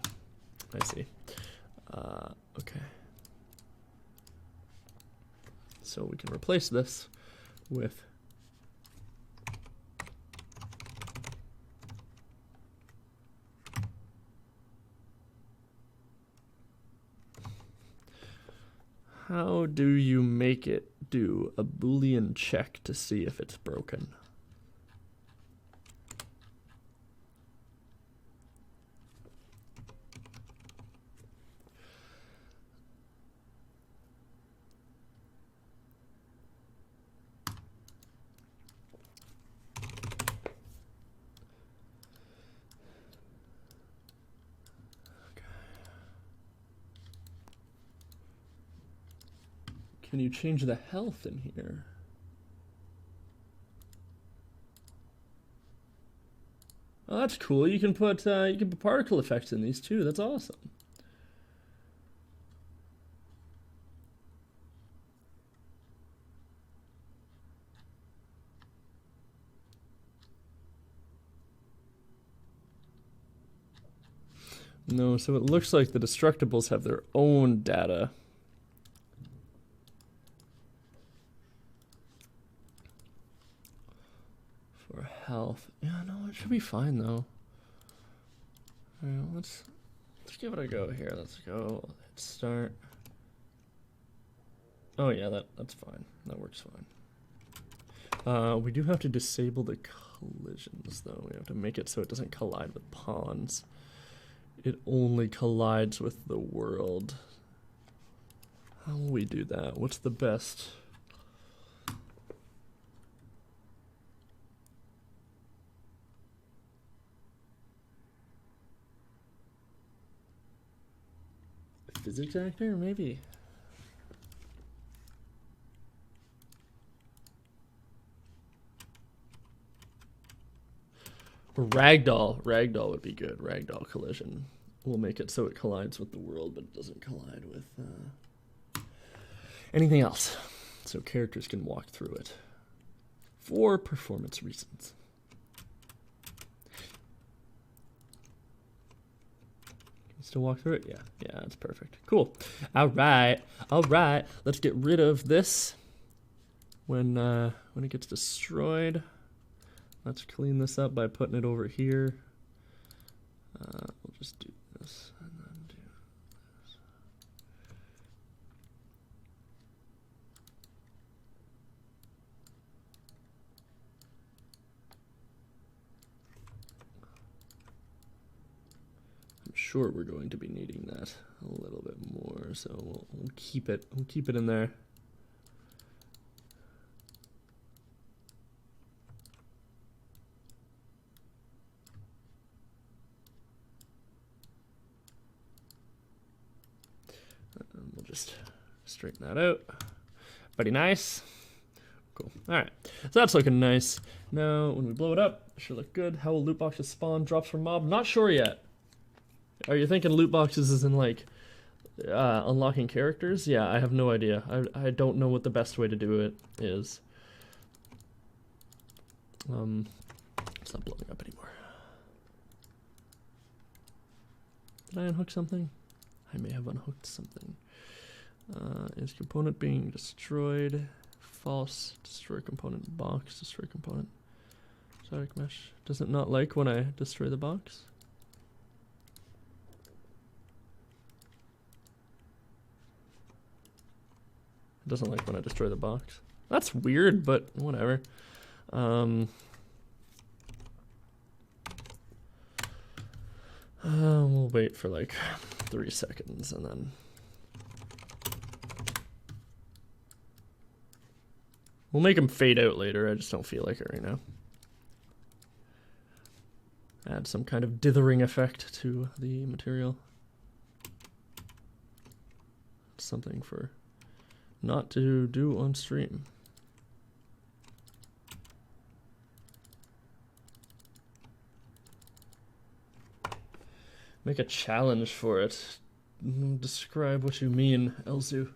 I see. Okay. So we can replace this with how do you make it do a Boolean check to see if it's broken? Can you change the health in here? Oh, that's cool. You can put particle effects in these too. That's awesome. No, so it looks like the Destructibles have their own data. For health. Yeah, no, it should be fine though. Alright, let's give it a go here. Let's go. Let's start. Oh yeah, that's fine. That works fine. We do have to disable the collisions though. We have to make it so it doesn't collide with pawns. It only collides with the world. How will we do that? What's the best? Physics actor, maybe. Or ragdoll. Ragdoll would be good. Ragdoll collision. We'll make it so it collides with the world, but it doesn't collide with anything else. So characters can walk through it. For performance reasons. Still walk through it? Yeah, that's perfect. Cool. All right. Let's get rid of this when it gets destroyed. Let's clean this up by putting it over here. We'll just do this and then do this. I'm sure we're going to be needing that a little bit more, so we'll keep it. We'll keep it in there. We'll just straighten that out. Pretty nice. Cool. All right. So that's looking nice. Now, when we blow it up, it should look good. How will loot boxes spawn? Drops from mob? Not sure yet. Are you thinking loot boxes is in like unlocking characters? Yeah, I have no idea. I don't know what the best way to do it is. It's not blowing up anymore. Did I unhook something? I may have unhooked something. Is component being destroyed? False. Destroy component. Box. Destroy component. Static mesh. Does it not like when I destroy the box? It doesn't like when I destroy the box. That's weird, but whatever. We'll wait for like 3 seconds and then we'll make them fade out later. I just don't feel like it right now. add some kind of dithering effect to the material. Something for not to do on stream. Make a challenge for it. Describe what you mean, Elzu.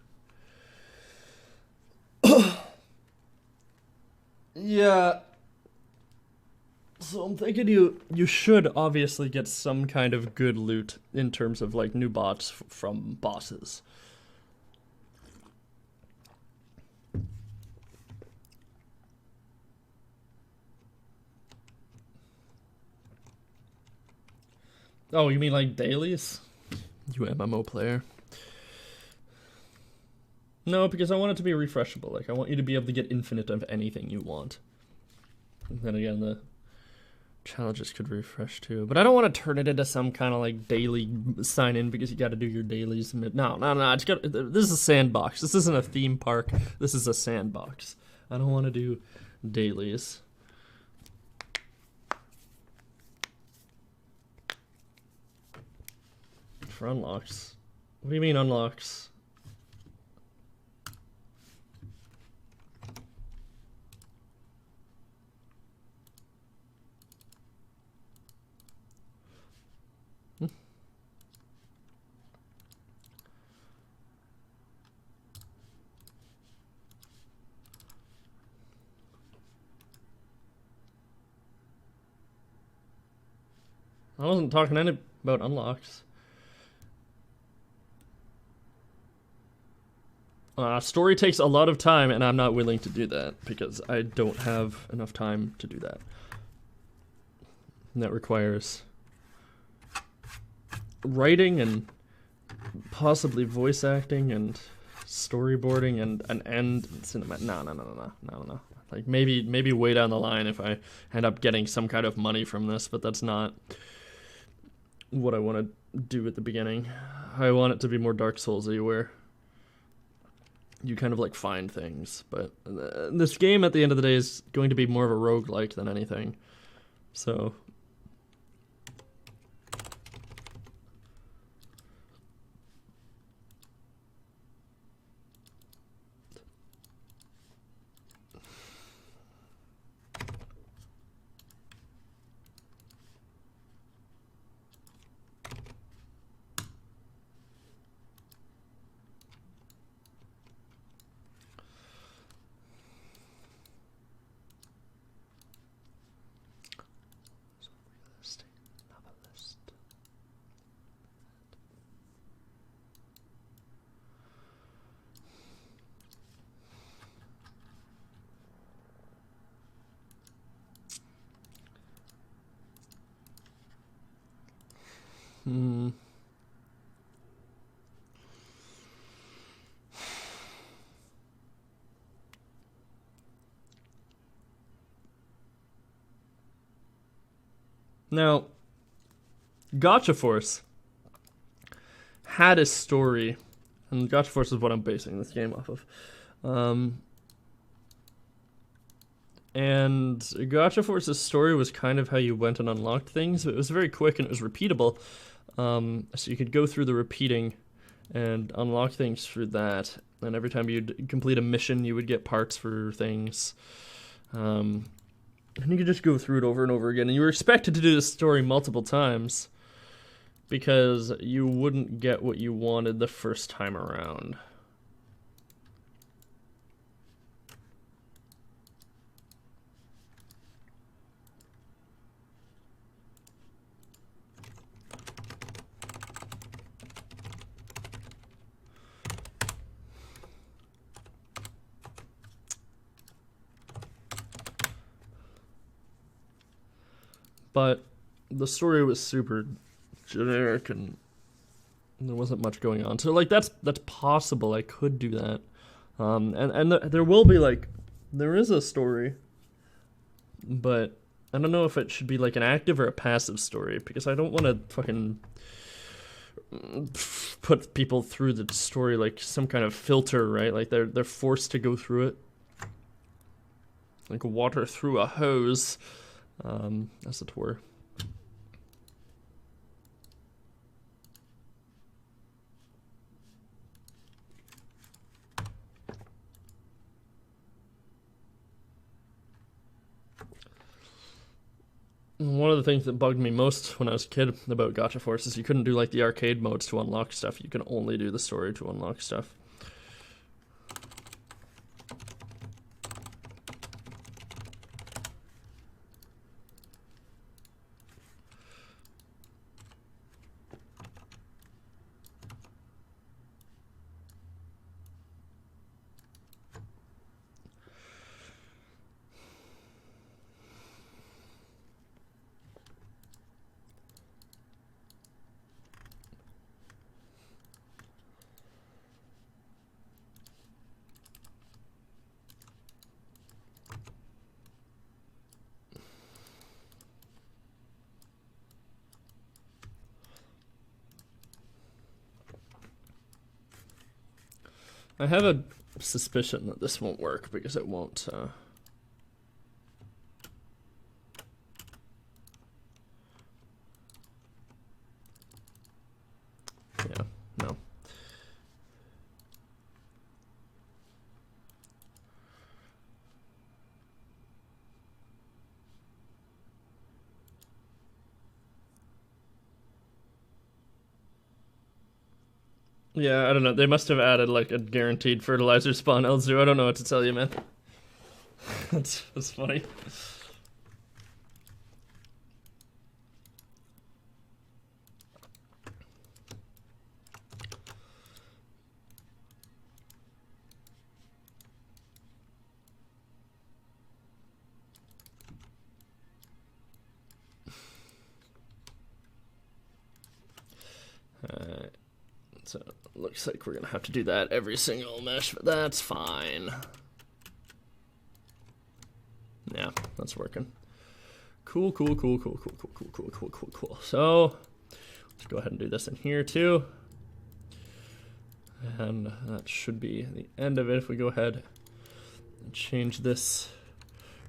Yeah. So I'm thinking you should obviously get some kind of good loot in terms of like new bots from bosses. Oh, you mean like dailies? You MMO player. No, because I want it to be refreshable. Like, I want you to be able to get infinite of anything you want. And then again, the challenges could refresh too. But I don't want to turn it into some kind of like daily sign in because you got to do your dailies. No. It's got, this is a sandbox. This isn't a theme park. This is a sandbox. I don't want to do dailies. For unlocks. What do you mean unlocks? I wasn't talking any about unlocks. Story takes a lot of time, and I'm not willing to do that because I don't have enough time to do that. And that requires writing and possibly voice acting and storyboarding and an end cinema. No. Like maybe way down the line if I end up getting some kind of money from this, but that's not what I want to do at the beginning. I want it to be more Dark Souls-y where you kind of like find things, but this game at the end of the day is going to be more of a roguelike than anything. So now, Gotcha Force had a story, and Gotcha Force is what I'm basing this game off of. And Gotcha Force's story was kind of how you went and unlocked things. It was very quick and it was repeatable. So you could go through the repeating and unlock things through that. And every time you'd complete a mission, you would get parts for things. And you could just go through it over and over again. And you were expected to do this story multiple times because you wouldn't get what you wanted the first time around. But the story was super generic and there wasn't much going on. So like that's possible. I could do that. And there will be like there is a story, but I don't know if it should be like an active or a passive story because I don't want to fucking put people through the story like some kind of filter, right? Like they're forced to go through it like water through a hose. As it were. one of the things that bugged me most when I was a kid about Gacha Force is you couldn't do like the arcade modes to unlock stuff. You can only do the story to unlock stuff. I have a suspicion that this won't work because it won't. Yeah, no. Yeah, I don't know. They must have added like a guaranteed fertilizer spawn Elzu. I don't know what to tell you, man. That's funny. So looks like we're gonna have to do that every single mesh, but that's fine. Yeah, that's working. Cool. So let's go ahead and do this in here too. And that should be the end of it. If we go ahead and change this,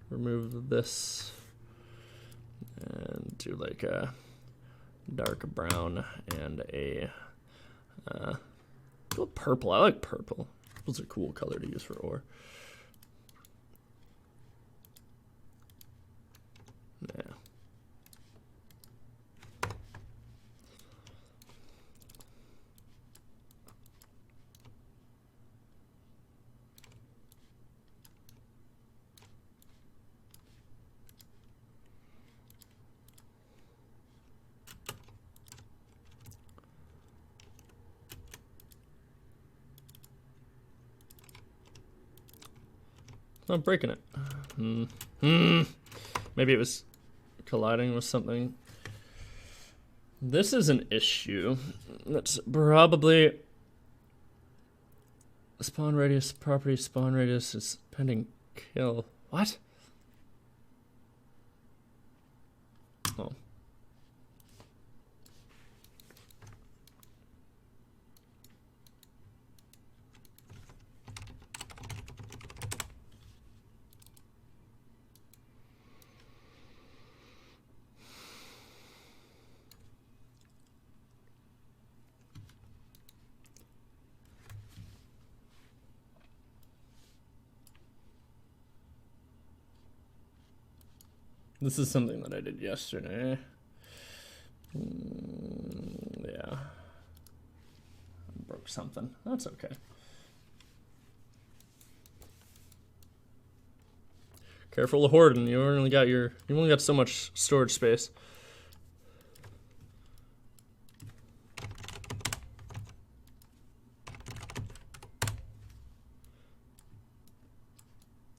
remove this, and do like a dark brown and a go purple. I like purple. Purple's a cool color to use for ore. Yeah. I'm breaking it. Maybe it was colliding with something. This is an issue. That's probably spawn radius, property spawn radius is pending kill. What? Oh. This is something that I did yesterday. Yeah. I broke something. That's okay. Careful of hoarding. You only got so much storage space.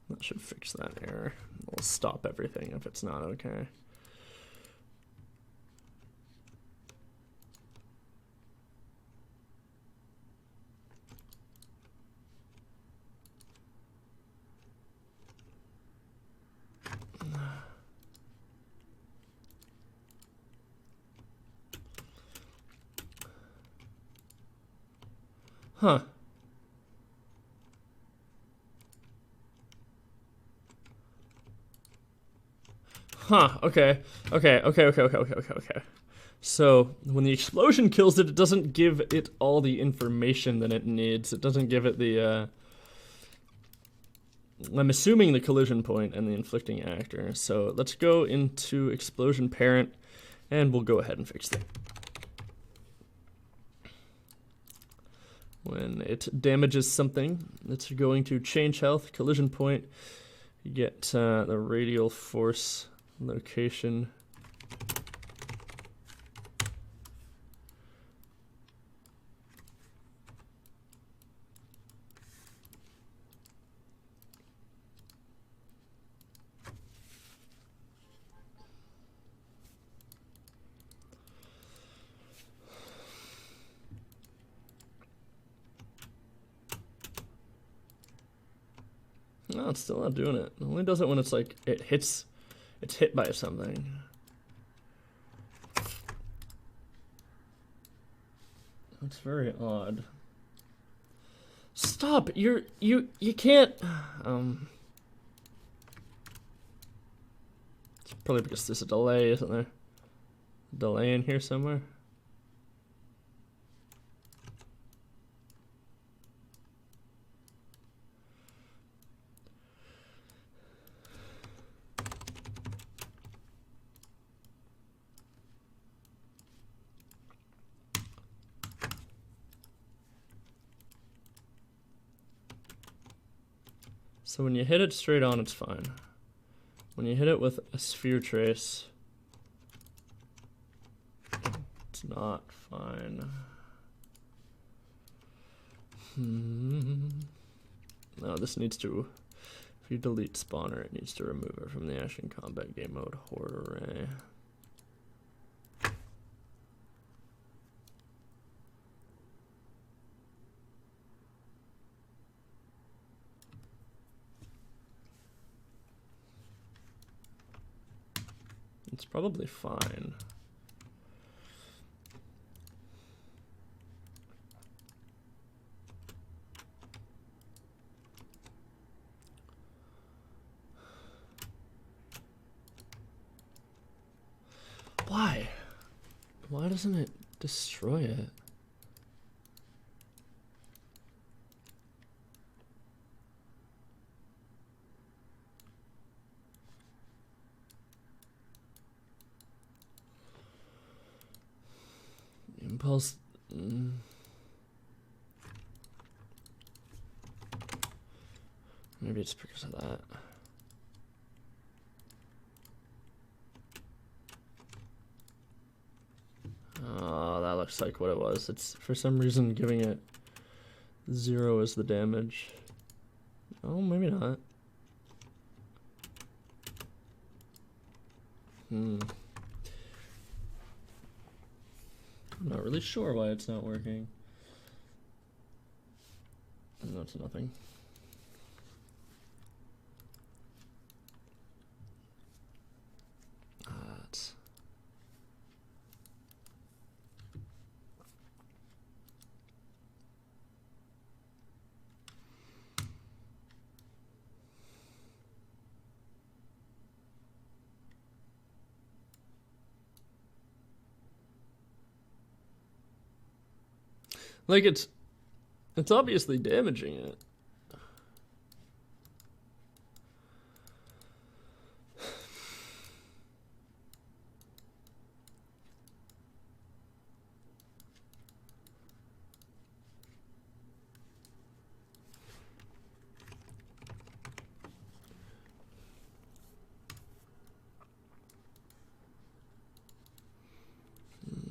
That should fix that error. We'll stop everything if it's not okay. Huh. Huh, okay. So, when the explosion kills it, it doesn't give it all the information that it needs. It doesn't give it the, I'm assuming the collision point and the inflicting actor. So let's go into explosion parent, and we'll go ahead and fix that. When it damages something, it's going to change health, collision point, you get the radial force location. No, it's still not doing it. It only does it when it's like, it's hit by something. That's very odd. Stop! You can't. It's probably because there's a delay, isn't there? A delay in here somewhere. So when you hit it straight on, it's fine. When you hit it with a sphere trace, it's not fine. No, this needs to, if you delete spawner, it needs to remove it from the action combat game mode horde array. It's probably fine. Why? Why doesn't it destroy it? Impulse. Maybe it's because of that. Oh, that looks like what it was. It's for some reason giving it 0 as the damage. Oh, maybe not. I'm not really sure why it's not working. No, it's nothing. Like it's obviously damaging it.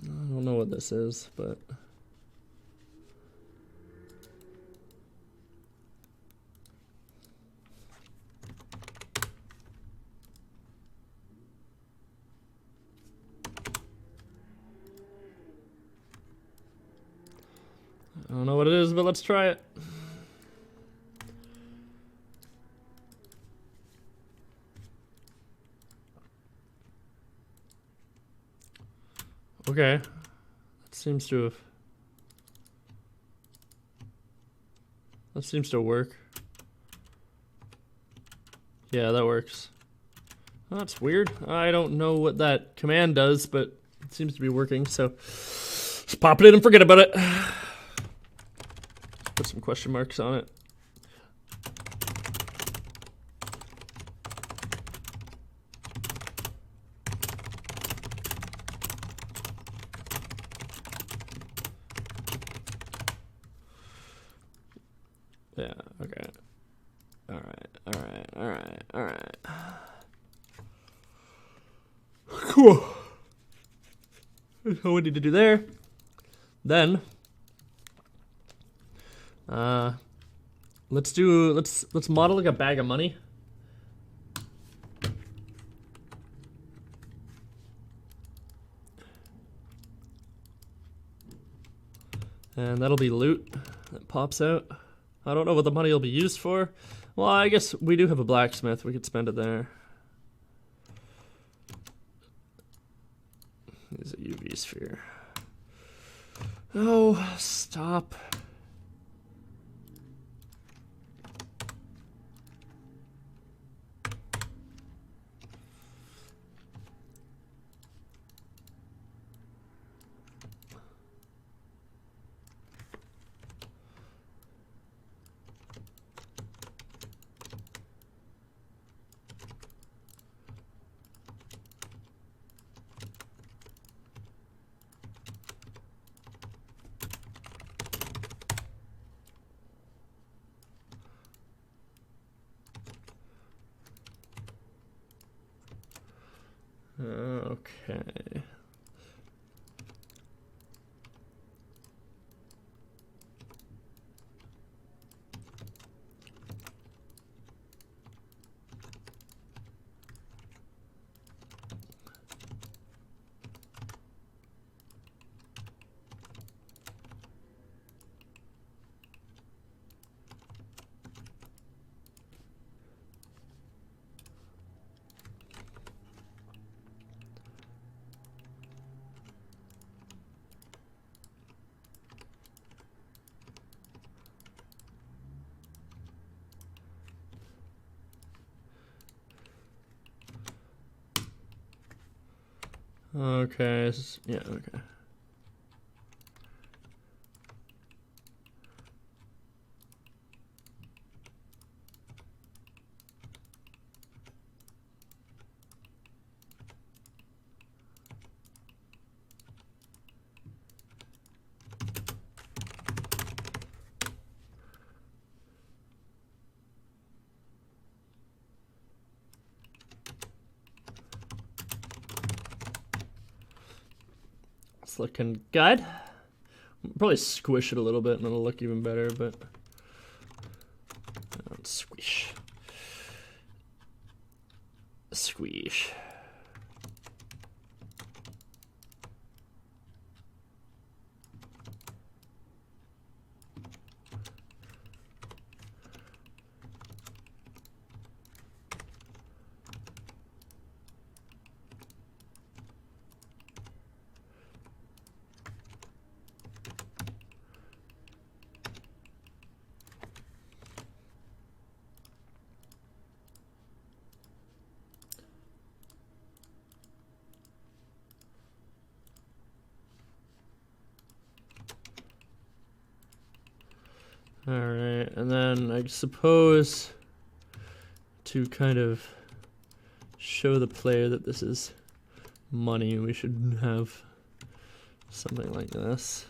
I don't know what this is, but I don't know what it is, but let's try it. Okay. That seems to work. Yeah, that works. Oh, that's weird. I don't know what that command does, but it seems to be working, so just pop it in and forget about it. Put some question marks on it. Yeah, okay. Alright. Cool. That's what we need to do there. Then let's model like a bag of money. And that'll be loot that pops out. I don't know what the money will be used for. Well, I guess we do have a blacksmith. We could spend it there. There's a UV sphere. Oh, stop. Okay. Okay, yeah, okay. It's looking good. Probably squish it a little bit and it'll look even better, but squish. Squish. Alright, and then I suppose to kind of show the player that this is money, we should have something like this.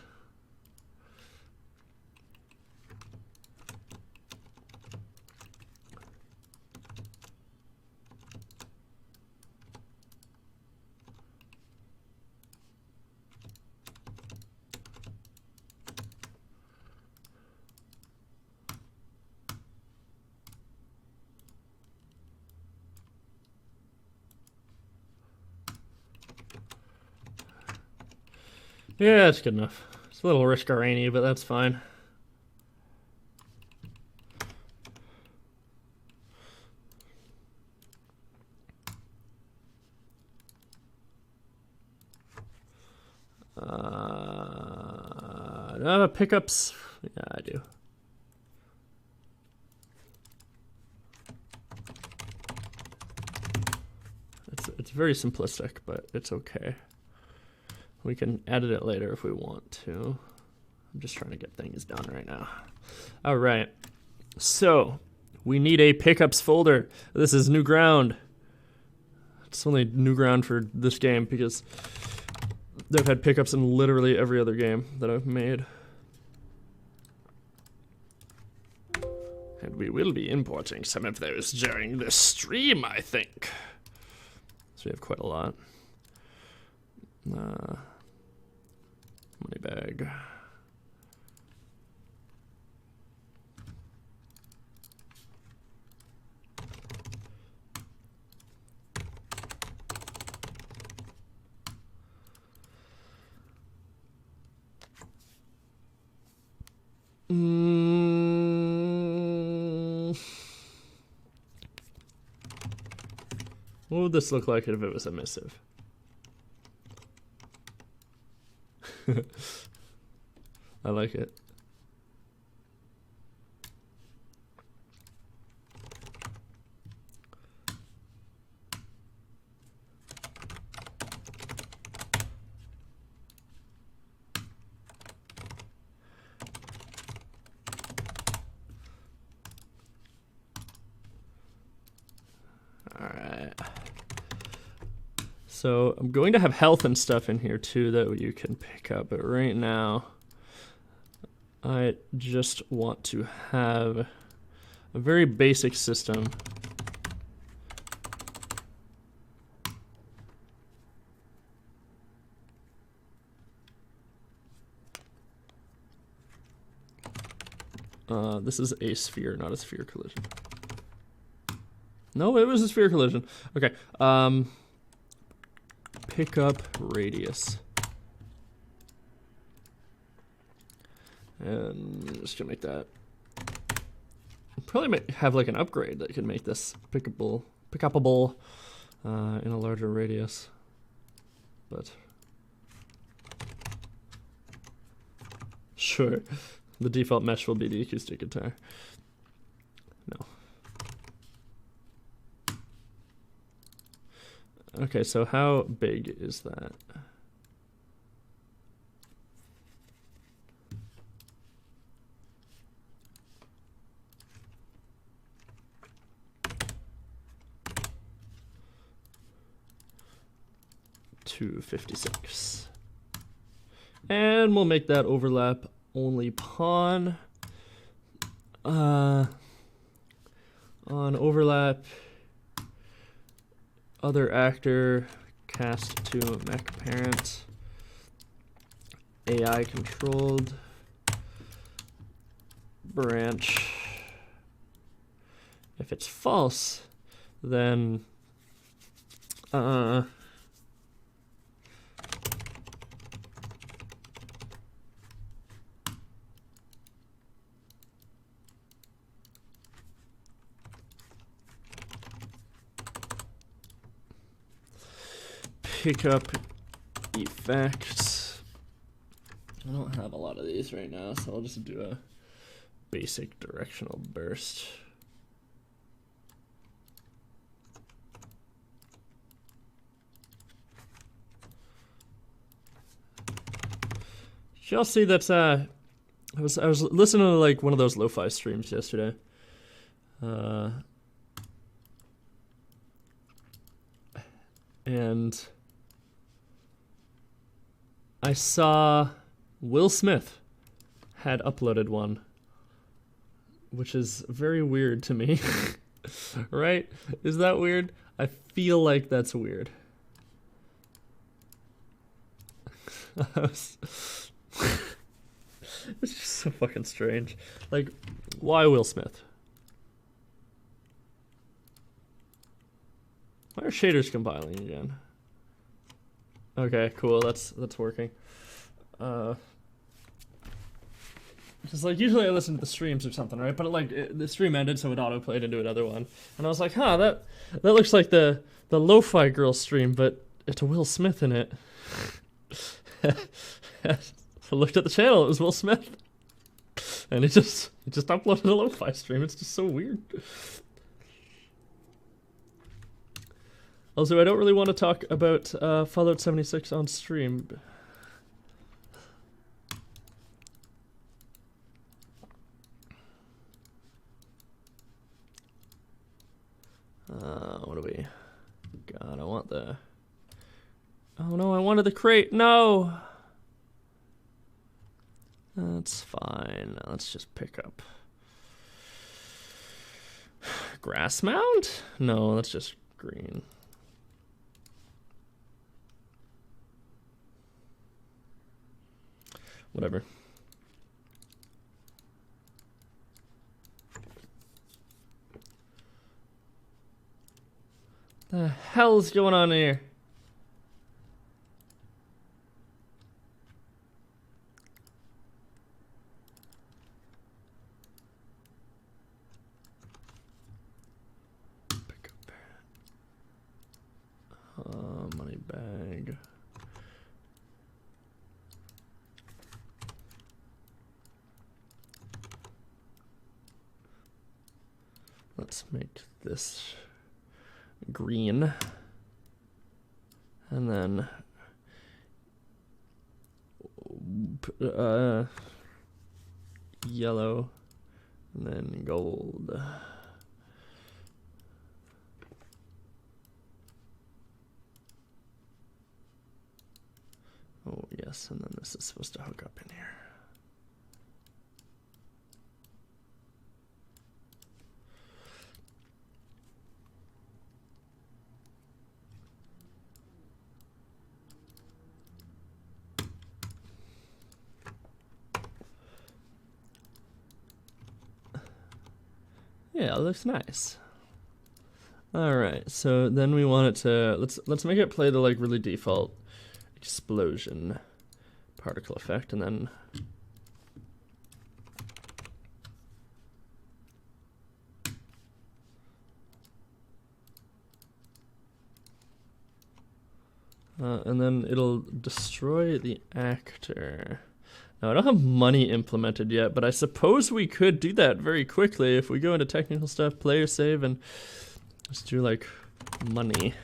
Yeah, that's good enough. It's a little risk-a-rainy, but that's fine. Do I have pickups? Yeah, I do. It's very simplistic, but it's okay. We can edit it later if we want to. I'm just trying to get things done right now. All right. So we need a pickups folder. This is new ground. It's only new ground for this game because they've had pickups in literally every other game that I've made. we will be importing some of those during the stream, I think. So we have quite a lot. Money bag. What would this look like if it was a missive? I like it. So I'm going to have health and stuff in here too that you can pick up, but right now I just want to have a very basic system. This is a sphere, not a sphere collision. No, it was a sphere collision. Okay. Pick up radius. And I'm just gonna make that. Probably have like an upgrade that can make this pickupable in a larger radius. But sure, the default mesh will be the acoustic guitar. No. Okay, so how big is that? $256. And we'll make that overlap only pawn. On overlap, other actor, cast to mech parent, AI controlled, branch. If it's false, then pick up effects. I don't have a lot of these right now, so I'll just do a basic directional burst. Y'all see that I was listening to like one of those lo-fi streams yesterday. And I saw Will Smith had uploaded one, which is very weird to me. Right? Is that weird? I feel like that's weird. It's just so fucking strange. Like, why Will Smith? Why are shaders compiling again? Okay, cool. That's working. Because like usually I listen to the streams or something, right? But like the stream ended, so it auto-played into another one, and I was like, huh, that looks like the lo-fi girl stream, but it's Will Smith in it. I looked at the channel, it was Will Smith, and he just uploaded a lo-fi stream. It's just so weird. Also, I don't really want to talk about Fallout 76 on stream. What do we... God, I want the... Oh no, I wanted the crate. No! That's fine. Let's just pick up. Grass mount? No, that's just green. Whatever. The hell's going on here? Pick up money bag. Let's make this green, and then yellow, and then gold. Oh yes, and then this is supposed to hook up in here. Yeah, it looks nice. All right, so then we want it to let's make it play the like really default explosion particle effect, and then it'll destroy the actor. Now, I don't have money implemented yet, but I suppose we could do that very quickly if we go into technical stuff, player save, and just do like money.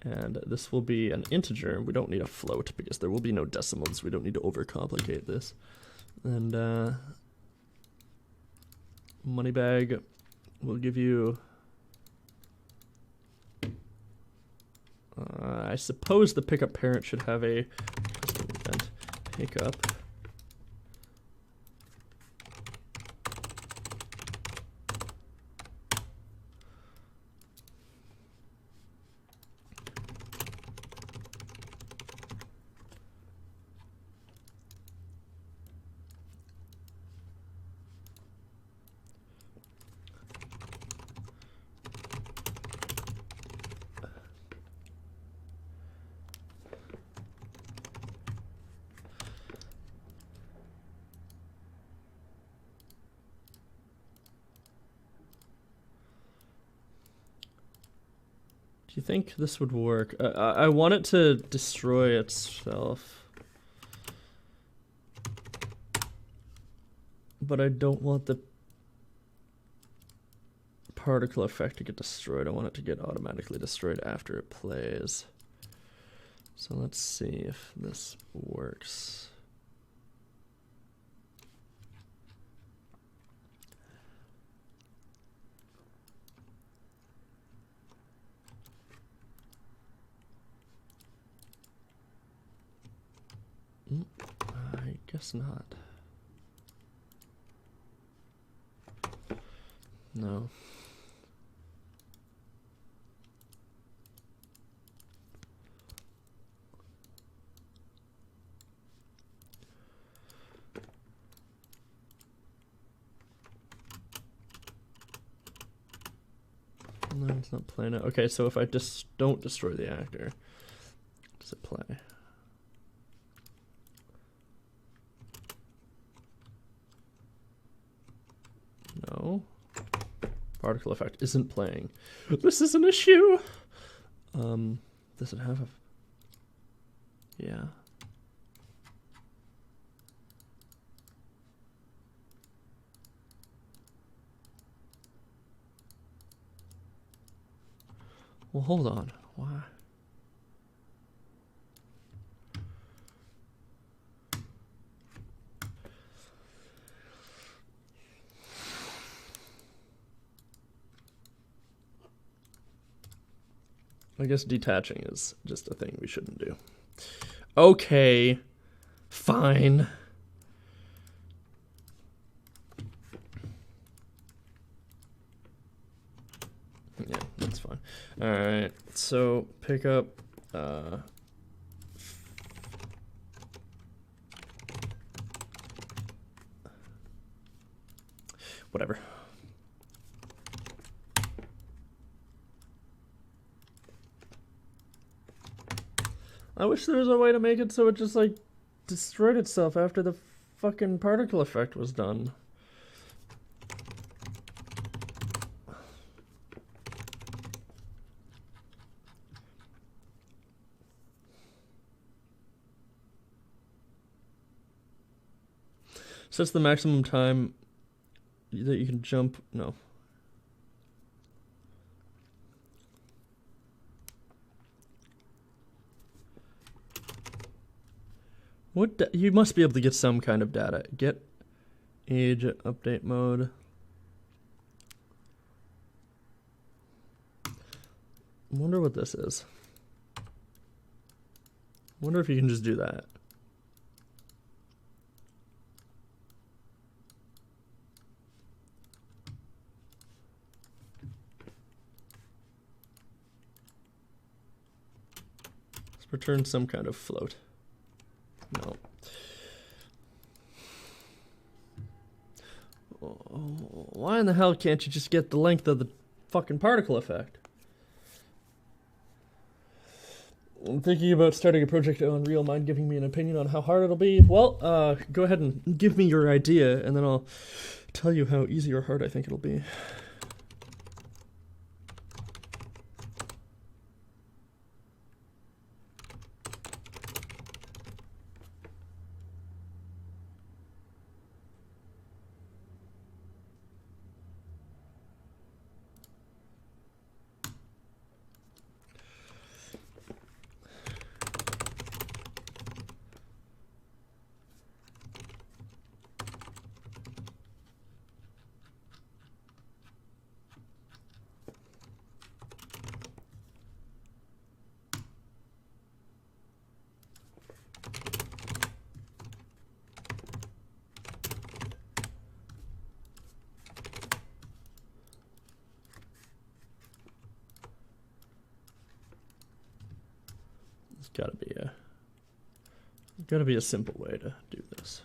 And this will be an integer. We don't need a float because there will be no decimals. We don't need to overcomplicate this. And money bag will give you, I suppose the pickup parent should have a custom event pickup. Do you think this would work? I want it to destroy itself, but I don't want the particle effect to get destroyed. I want it to get automatically destroyed after it plays. So let's see if this works. I guess not. No. No, it's not playing it. Okay, so if I just don't destroy the actor, does it play? No. Particle effect isn't playing. This is an issue. Does it have a... Yeah. Well, hold on. Why? I guess detaching is just a thing we shouldn't do. Okay, fine. Alright, so pick up whatever. I wish there was a way to make it so it just like destroyed itself after the fucking particle effect was done. Sets the maximum time that you can jump. No. What? You must be able to get some kind of data. Get age update mode. I wonder what this is. I wonder if you can just do that. Let's return some kind of float. No. Why in the hell can't you just get the length of the fucking particle effect? I'm thinking about starting a project on Unreal. Mind giving me an opinion on how hard it'll be? Well, go ahead and give me your idea, and then I'll tell you how easy or hard I think it'll be. Gotta be a simple way to do this.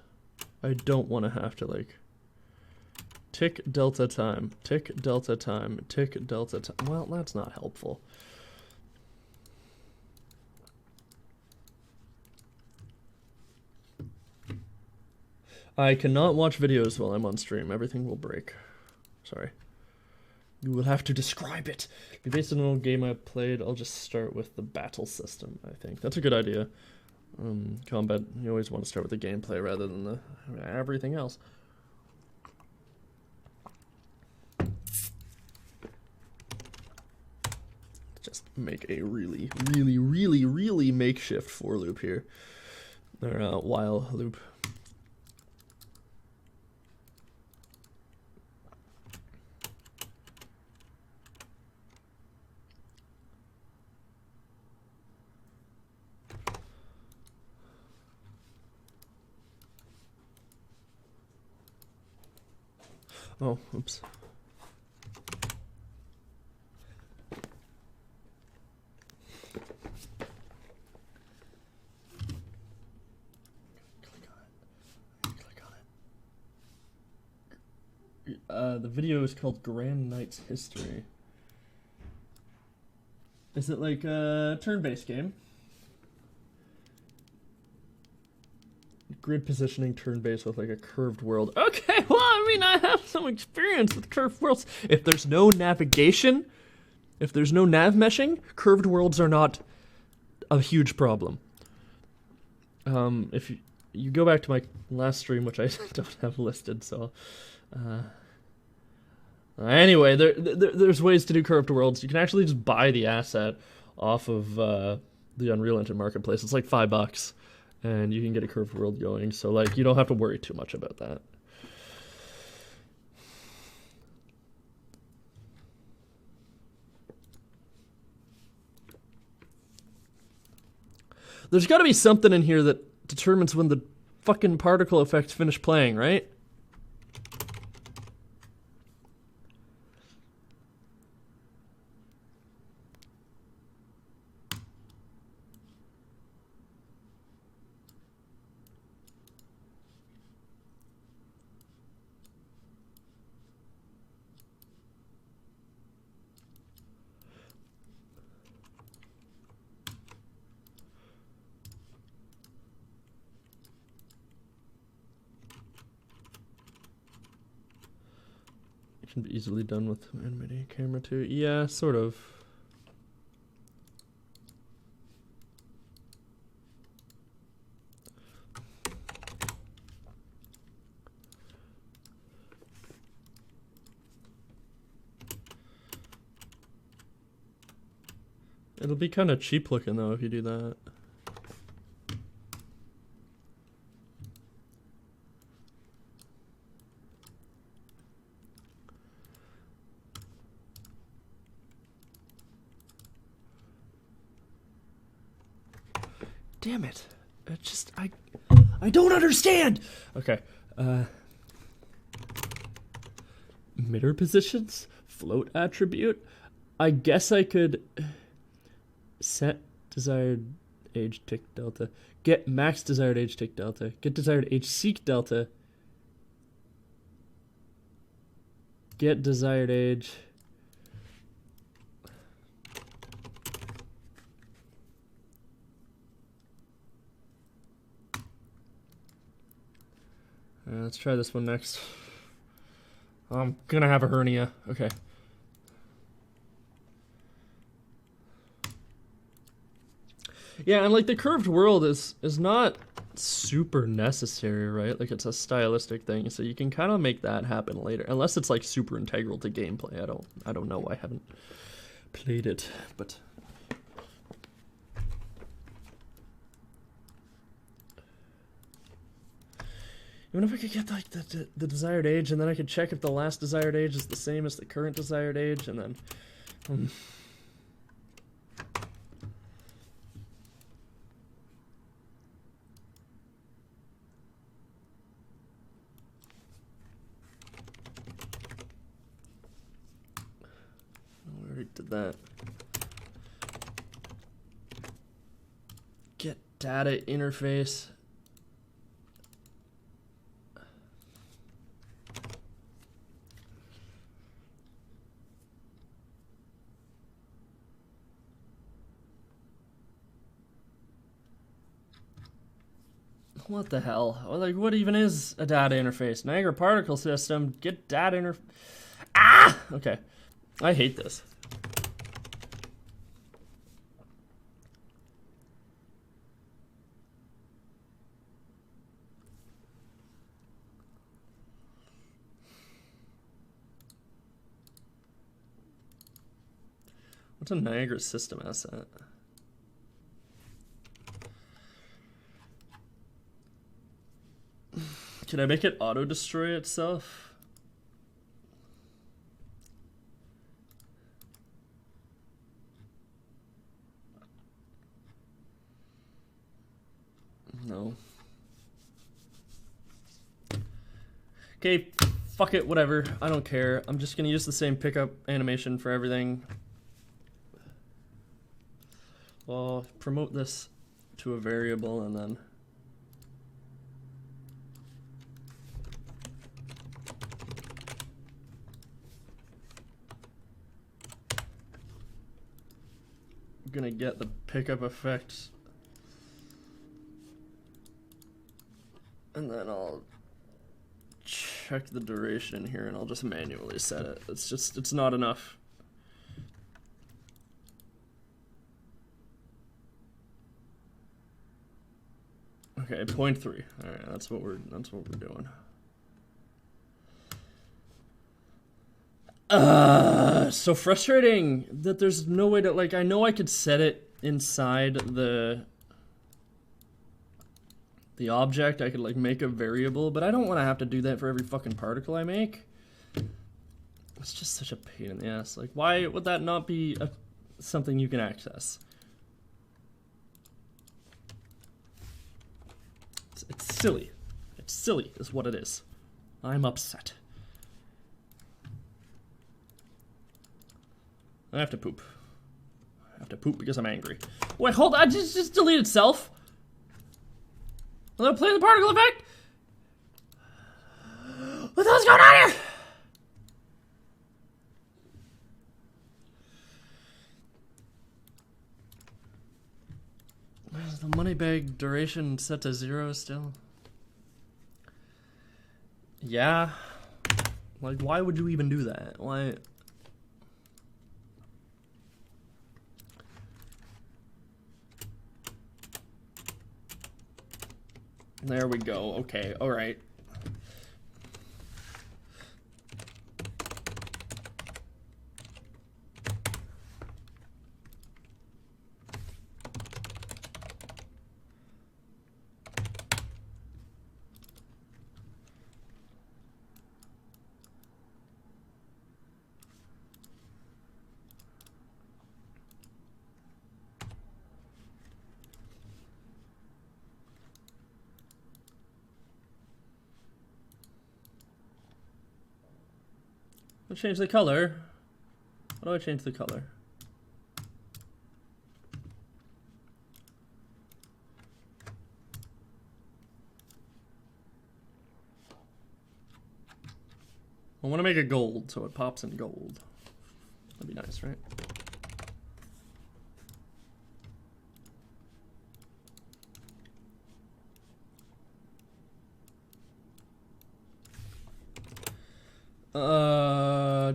I don't want to have to like tick delta time, tick delta time, tick delta time. Well, that's not helpful. I cannot watch videos while I'm on stream. Everything will break. Sorry. You will have to describe it. Based on an old game I played, I'll just start with the battle system, I think. That's a good idea. Combat, you always want to start with the gameplay rather than the everything else. Just make a really makeshift for loop here. Or while loop. Oh, oops. Click on it. The video is called Grand Knight's History. Is it like a turn-based game? Grid positioning, turn-based with like a curved world. Okay, well, I mean, I have some experience with curved worlds. If there's no navigation, if there's no nav meshing, curved worlds are not a huge problem. If you go back to my last stream, which I don't have listed, so... anyway, there's ways to do curved worlds. You can actually just buy the asset off of the Unreal Engine Marketplace. It's like $5. And you can get a curved world going, so like you don't have to worry too much about that. There's got to be something in here that determines when the fucking particle effects finish playing, right? can be easily done with animating a camera too. Yeah, sort of. It'll be kind of cheap looking though if you do that. Damn it. It just, I don't understand! Okay, mirror positions? Float attribute? I guess I could set desired age tick delta. Get max desired age tick delta. Get desired age seek delta. Get desired age. Let's try this one next. I'm gonna have a hernia. Okay. Yeah, and like the curved world is not super necessary, right? Like it's a stylistic thing, so you can kind of make that happen later, unless it's like super integral to gameplay. I don't know. I haven't played it, but. Even if I could get like the desired age, and then I could check if the last desired age is the same as the current desired age, and then. We already did that. Get data interface. What the hell? Like, what even is a data interface? Niagara particle system. Get data interface. Ah! Okay. I hate this. What's a Niagara system asset? Can I make it auto-destroy itself? No. Okay, fuck it, whatever. I don't care. I'm just gonna use the same pickup animation for everything. Well, promote this to a variable and then... gonna get the pickup effect, and then I'll check the duration here and I'll just manually set it. It's not enough. Okay, 0.3. All right, that's what we're doing. So frustrating that there's no way to, like, I know I could set it inside the object. I could like make a variable, but I don't want to have to do that for every fucking particle I make. It's just such a pain in the ass. Like, why would that not be something you can access? It's silly. It's silly is what it is. I'm upset. I have to poop. I have to poop because I'm angry. Wait, hold on. Just delete itself. Let me play the particle effect. What the hell's going on here? Is the money bag duration set to 0 still? Yeah. Like, why would you even do that? Why? There we go. Okay, all right. I'll change the color. How do I change the color? I want to make it gold, so it pops in gold. That'd be nice, right?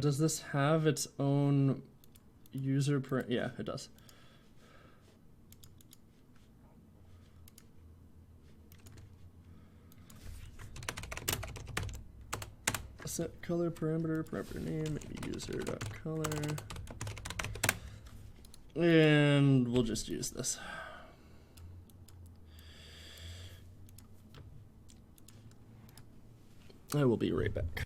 Does this have its own user yeah, it does. Set color parameter name, maybe user.color. And we'll just use this. I will be right back.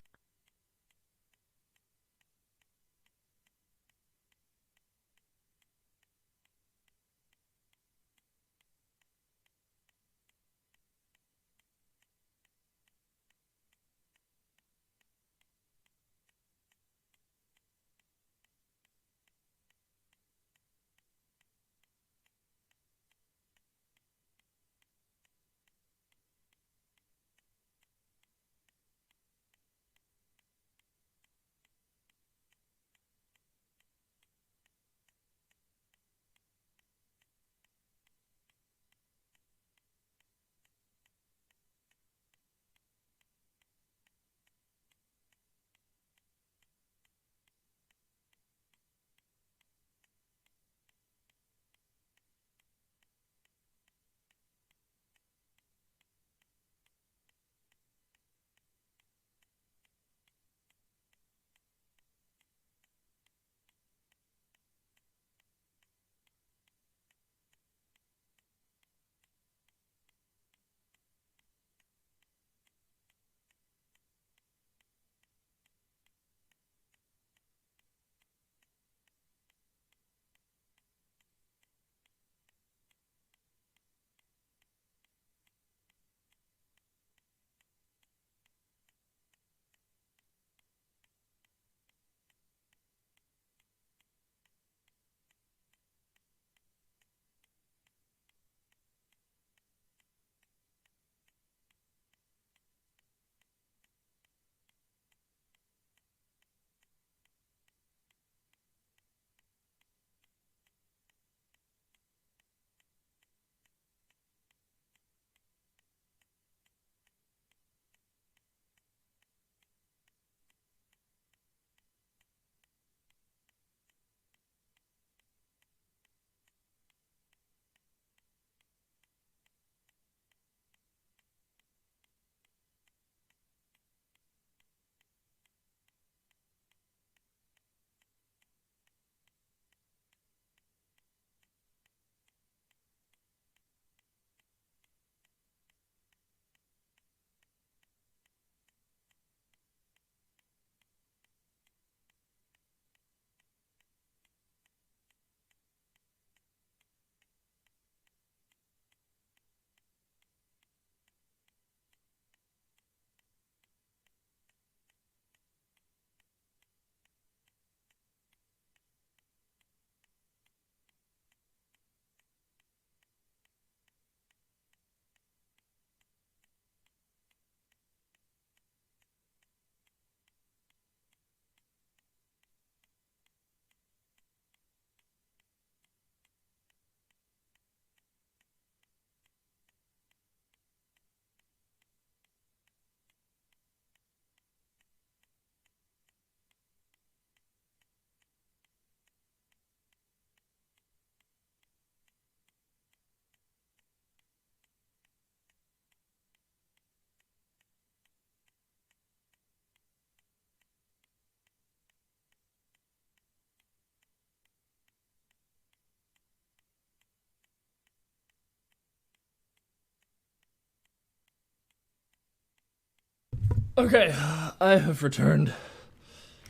Okay, I have returned.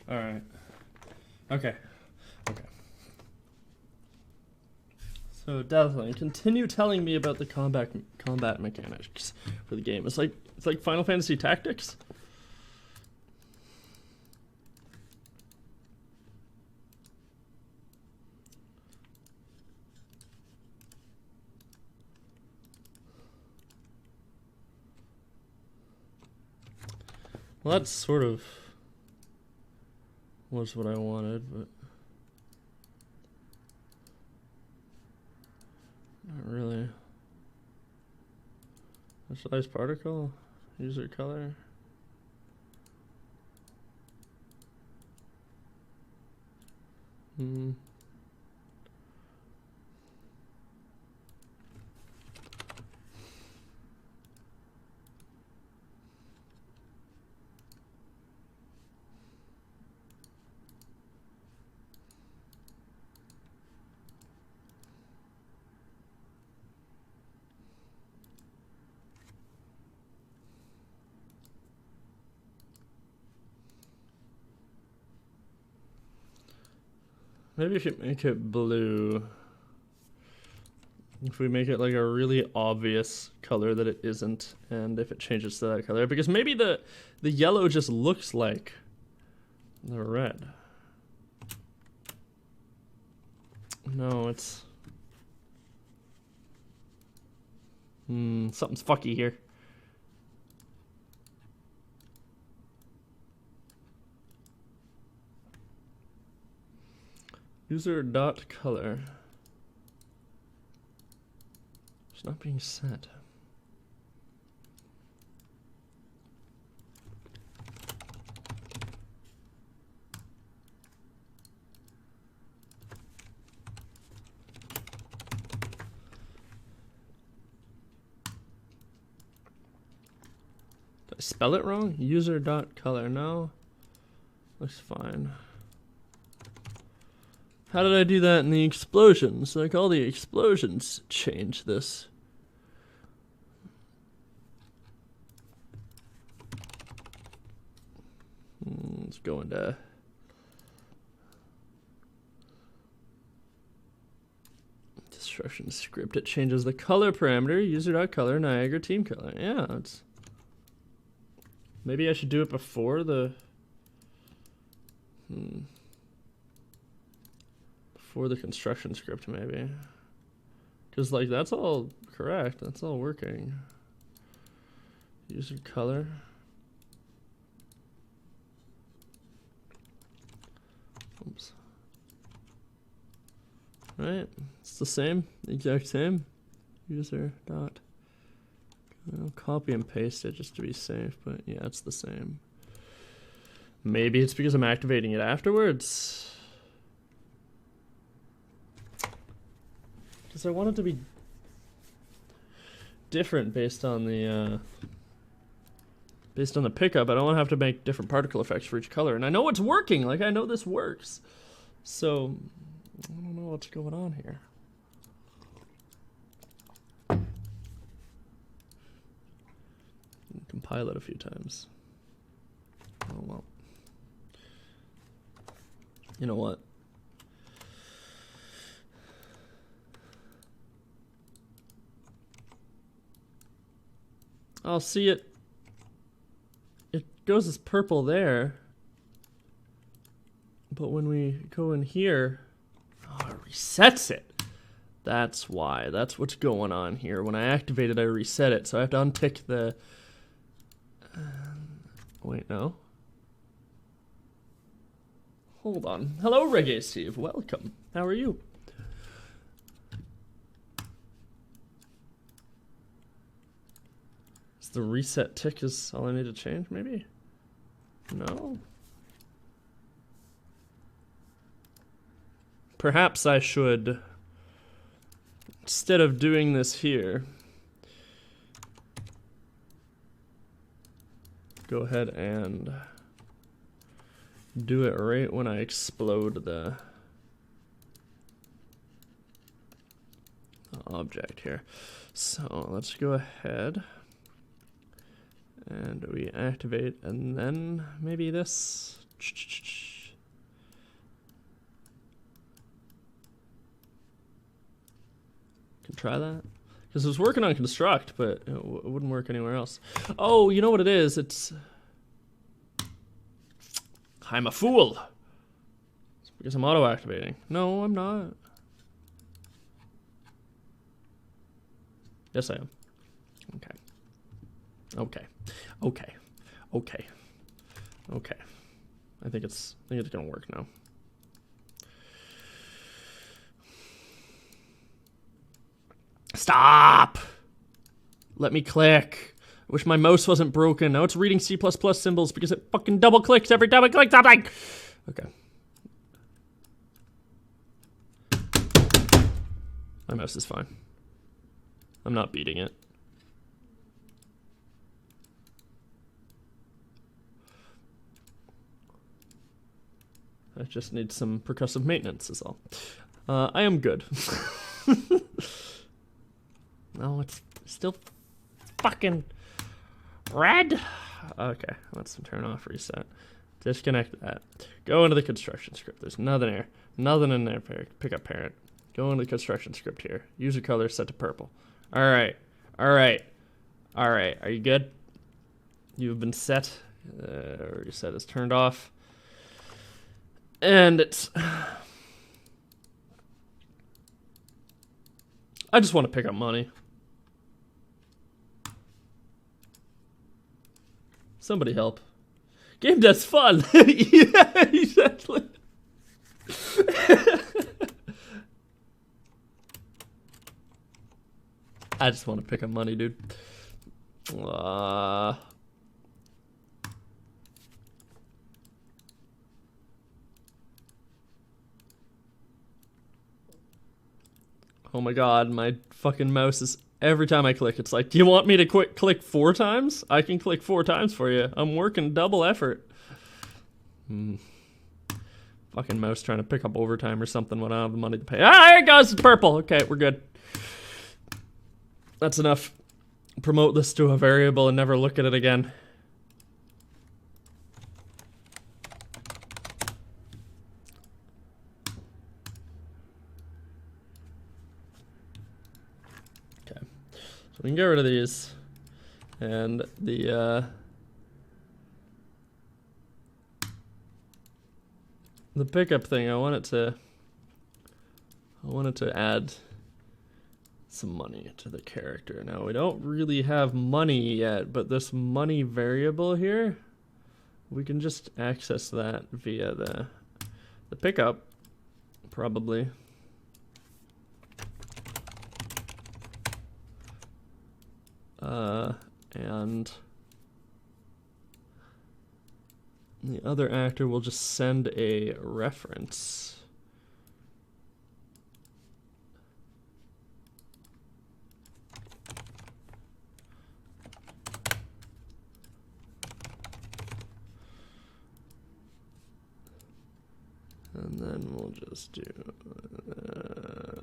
Alright. Okay. Okay. So definitely continue telling me about the combat mechanics for the game. It's like Final Fantasy Tactics. Well, that's sort of was what I wanted, but not really. Specialized particle, user color. Maybe if you make it blue, if we make it like a really obvious color that it isn't, and if it changes to that color, because maybe the yellow just looks like the red. No, it's something's fucky here. User dot color. It's not being set. Did I spell it wrong? User dot color. No, looks fine. How did I do that in the explosions? Like, all the explosions change this. Let's go into destruction script. It changes the color parameter, user.color, Niagara team color. Yeah, it's... Maybe I should do it before the... Before the construction script, maybe. Because, like, that's all correct. That's all working. User color. Oops. Right. It's the same. The exact same. User dot. I'll copy and paste it just to be safe, but yeah, it's the same. Maybe it's because I'm activating it afterwards. Because I want it to be different based on the pickup. I don't want to have to make different particle effects for each color. And I know it's working. Like, I know this works. So, I don't know what's going on here. Compile it a few times. Oh, well. You know what? I'll see it. It goes as purple there. But when we go in here, oh, it resets it. That's why. That's what's going on here. When I activate it, I reset it. So I have to untick the... wait, no. Hold on. Hello, Reggae Steve. Welcome. How are you? Is the reset tick is all I need to change, maybe? No. Perhaps I should, instead of doing this here, go ahead and do it right when I explode the object here. So let's go ahead and And we activate, and then maybe this. Can try that. Because it was working on construct, but it wouldn't work anywhere else. Oh, you know what it is? It's... I'm a fool. It's because I'm auto-activating. No, I'm not. Yes, I am. Okay. Okay. Okay. Okay. Okay. I think it's gonna work now. Stop! Let me click. I wish my mouse wasn't broken. Now it's reading C++ symbols because it fucking double clicks every time I click something. Okay. My mouse is fine. I'm not beating it. I just need some percussive maintenance is all. I am good. No, it's still fucking red. Okay, let's turn off reset. Disconnect that. Go into the construction script. There's nothing there. Nothing in there. Pick up parent. Go into the construction script here. User color set to purple. Alright. Alright. Alright. Are you good? You've been set. Your set is turned off. And it's... I just want to pick up money. Somebody help. Gamedev's fun! Yeah, exactly. I just want to pick up money, dude. Oh my god, my fucking mouse is... Every time I click, it's like, do you want me to click 4 times? I can click 4 times for you. I'm working double effort. Fucking mouse trying to pick up overtime or something when I don't have the money to pay. Ah, there it goes, it's purple. Okay, we're good. That's enough. Promote this to a variable and never look at it again. We can get rid of these, and the pickup thing. I wanted to add some money to the character. Now we don't really have money yet, but this money variable here, we can just access that via the pickup, probably. And the other actor will just send a reference. And then we'll just do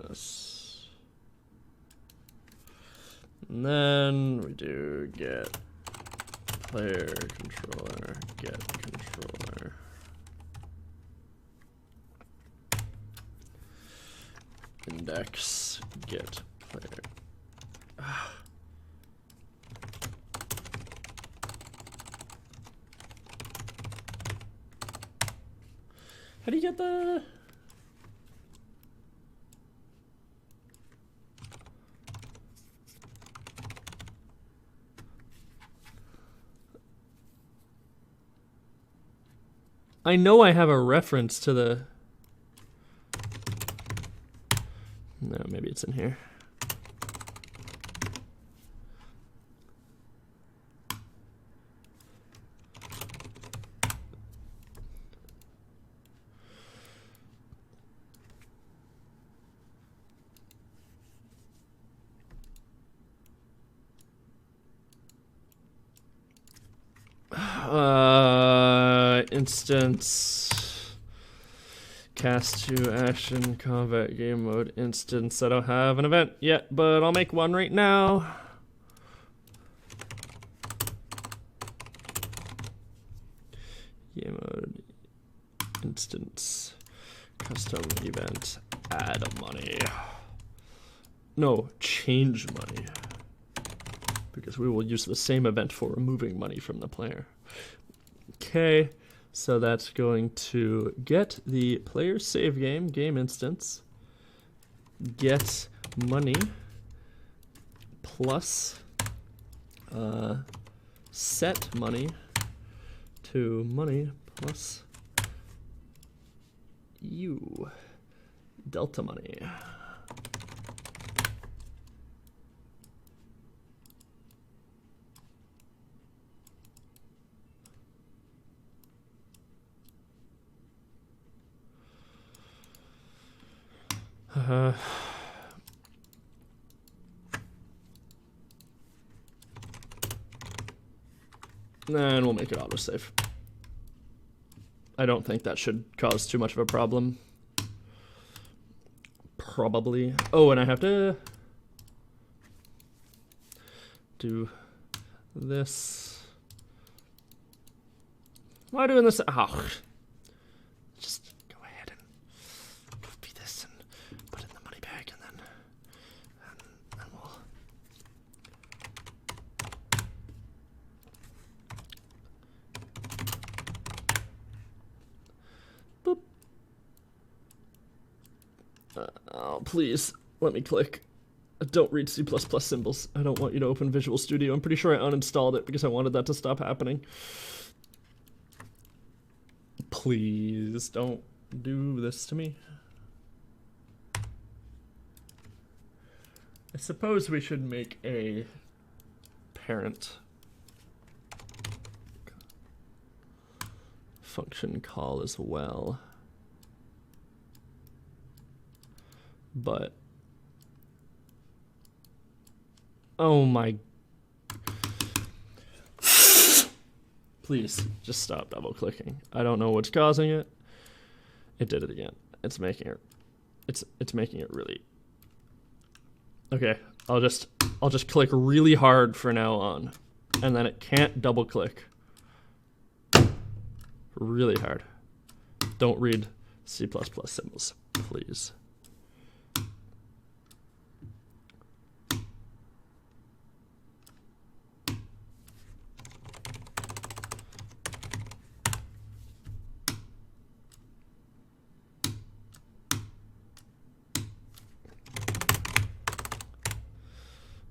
this. And then we do get player controller, get controller. Index, get player. How do you get the... I know I have a reference to the... No, maybe it's in here. Instance cast to action combat game mode instance. I don't have an event yet, but I'll make one right now. Game mode instance custom event add money. No, change money. Because we will use the same event for removing money from the player. Okay, so that's going to get the player save game instance, get money plus set money to money plus U delta money. And we'll make it autosave. I don't think that should cause too much of a problem. Probably. Oh, and I have to do this. Why doing this? Oh. Just go ahead and copy this and put it in the money bag, and then we'll. Boop. Oh, please let me click. Don't read C++ symbols. I don't want you to open Visual Studio. I'm pretty sure I uninstalled it because I wanted that to stop happening. Please don't do this to me. I suppose we should make a parent function call as well. But oh my, please just stop double clicking. I don't know what's causing it. It did it again. It's making it, it's making it really. Okay, I'll just click really hard for now on, and then it can't double click. Really hard. Don't read C++ symbols, please.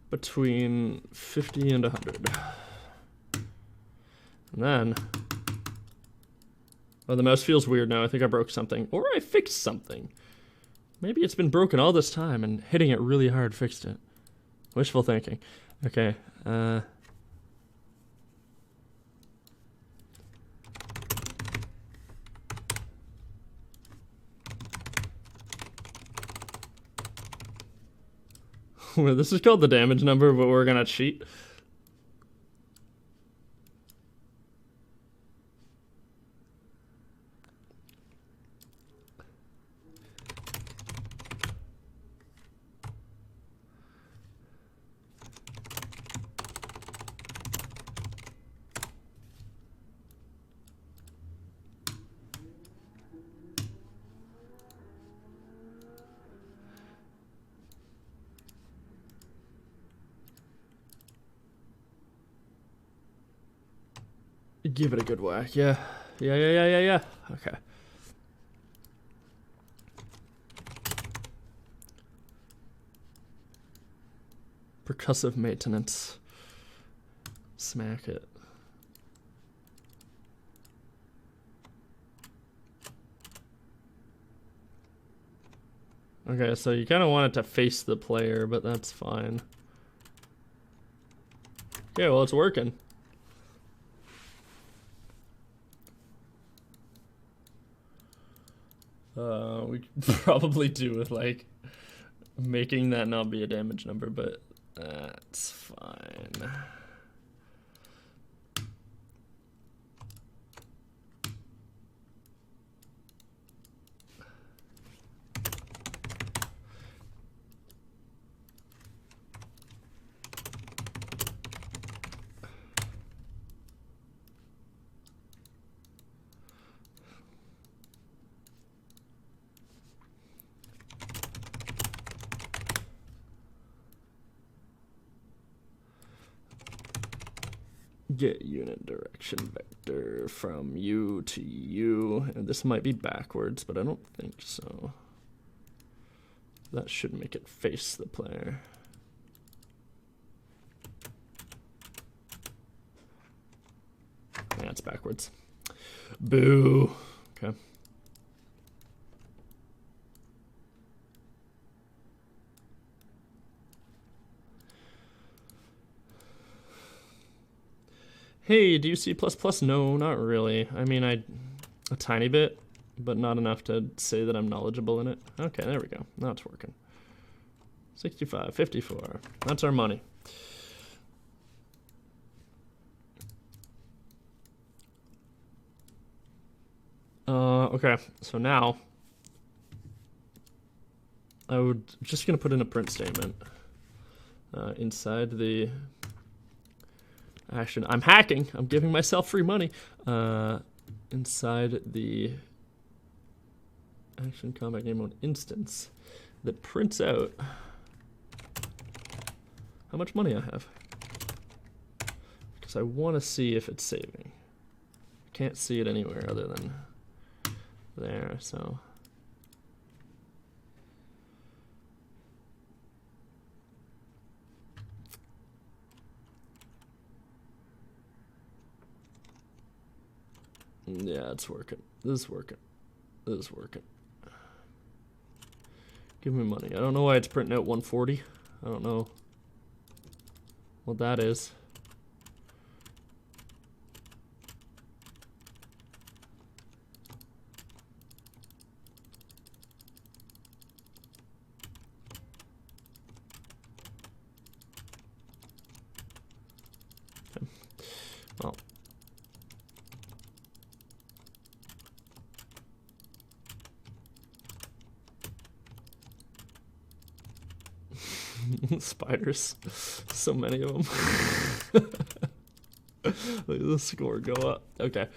Between 50 and 100. And then, oh, the mouse feels weird now. I think I broke something, or I fixed something. Maybe it's been broken all this time and hitting it really hard fixed it. Wishful thinking. Okay, this is called the damage number, but we're gonna cheat. Give it a good whack, yeah. Yeah. Okay. Percussive maintenance. Smack it. Okay, so you kind of want it to face the player, but that's fine. Okay, well, it's working. We could probably do with, like, making that not be a damage number, but that's fine. Get unit direction vector from you to you. And this might be backwards, but I don't think so. That should make it face the player. Yeah, it's backwards. Boo. Okay. Hey, do you C++? No, not really. I mean, a tiny bit, but not enough to say that I'm knowledgeable in it. Okay, there we go. Now it's working. 65, 54. That's our money. Okay, so now I'm just gonna put in a print statement inside the action. I'm hacking. I'm giving myself free money inside the action combat game mode instance that prints out how much money I have, because I want to see if it's saving. Can't see it anywhere other than there, so yeah, it's working. This is working. This is working. Give me money. I don't know why it's printing out 140. I don't know what that is. Okay. Well. Spiders, so many of them. Look at the score go up. Okay,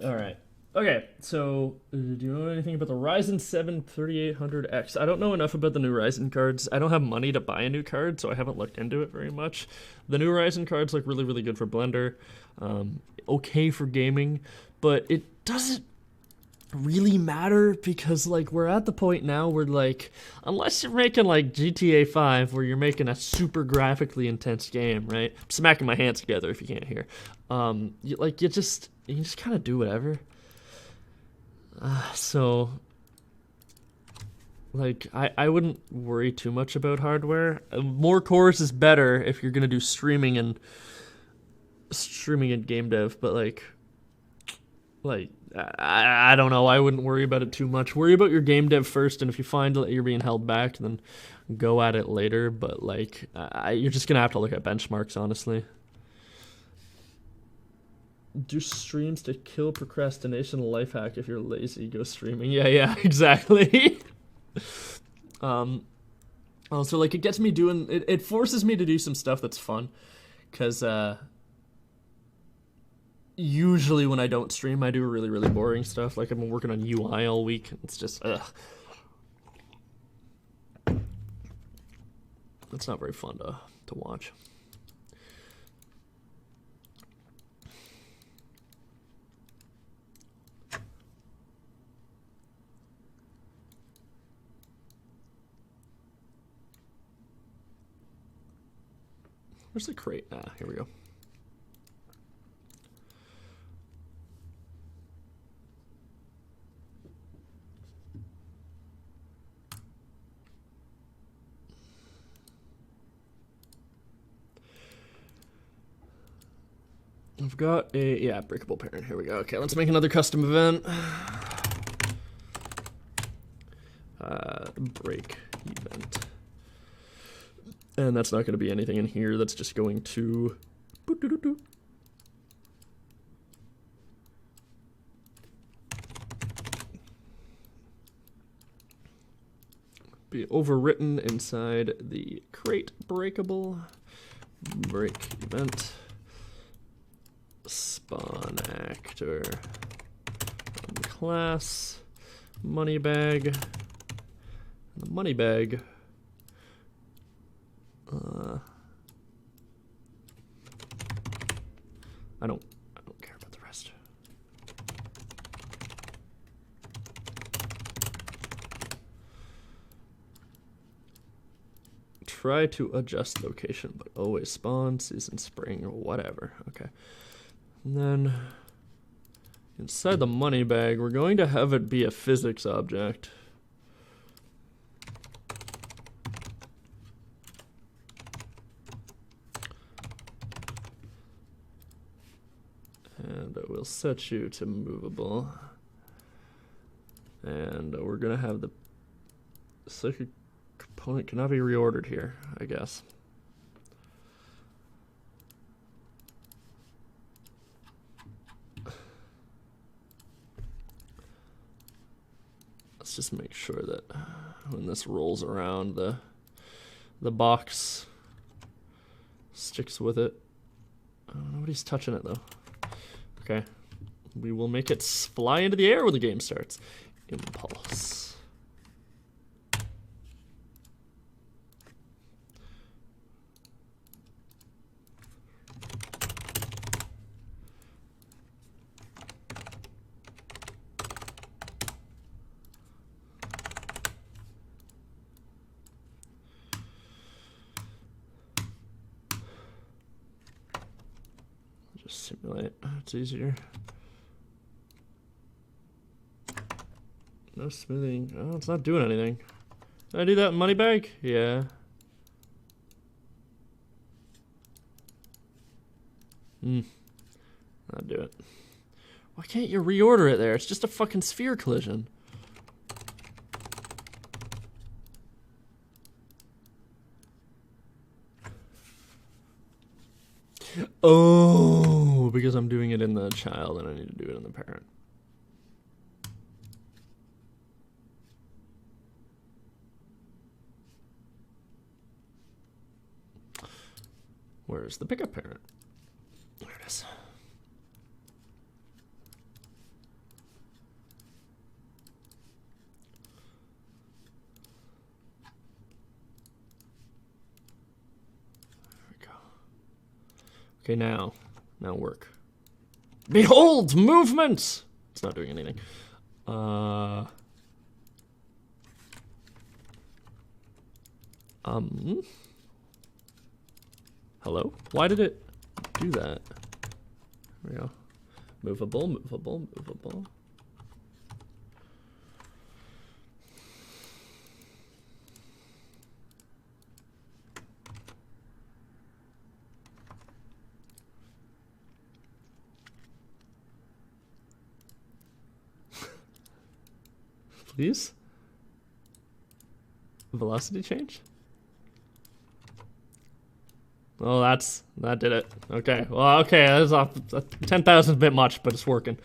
all right. Okay, so do you know anything about the Ryzen 7 3800X? I don't know enough about the new Ryzen cards. I don't have money to buy a new card, so I haven't looked into it very much. The new Ryzen cards look really, really good for Blender. Okay for gaming, but it doesn't really matter, because like we're at the point now where like unless you're making like GTA 5 where you're making a super graphically intense game, right? I'm smacking my hands together if you can't hear. You can just kind of do whatever. So like I wouldn't worry too much about hardware. More cores is better if you're gonna do streaming and Gamedev, but like I don't know. I wouldn't worry about it too much. Worry about your game dev first, and if you find that you're being held back, then go at it later. But like, you're just gonna have to look at benchmarks, honestly. Do streams to kill procrastination, life hack. If you're lazy, go streaming. Yeah, exactly. Also, like, it gets me doing. It forces me to do some stuff that's fun, because usually when I don't stream, I do really, really boring stuff. Like I've been working on UI all week. It's just, ugh. It's not very fun to watch. Where's the crate? Ah, here we go. I've got a, breakable parent. Here we go. Okay, let's make another custom event. Break event. And that's not going to be anything in here. That's just going to be overwritten inside the crate breakable. Break event. Spawn actor class money bag. The money bag I don't care about the rest. Try to adjust location, but always spawn, season, spring, or whatever. Okay. And then inside the money bag, we're going to have it be a physics object. And we'll set you to movable. And we're going to have the second component cannot be reordered here, I guess. Let's just make sure that when this rolls around, the box sticks with it. Nobody's touching it though. Okay, we will make it fly into the air when the game starts. Impulse. Simulate, it's easier. No smoothing. Oh, it's not doing anything. Did I do that in money bag? Yeah. I'll do it. Why can't you reorder it there? It's just a fucking sphere collision. Oh, because I'm doing it in the child and I need to do it in the parent. Where's the pickup parent? There it is. Okay, now work. Behold, movement! It's not doing anything. Hello? Why did it do that? There we go. Movable, movable, movable. Please? Velocity change? Oh, that did it. Okay, well, okay, that's off 10,000 a bit much, but it's working.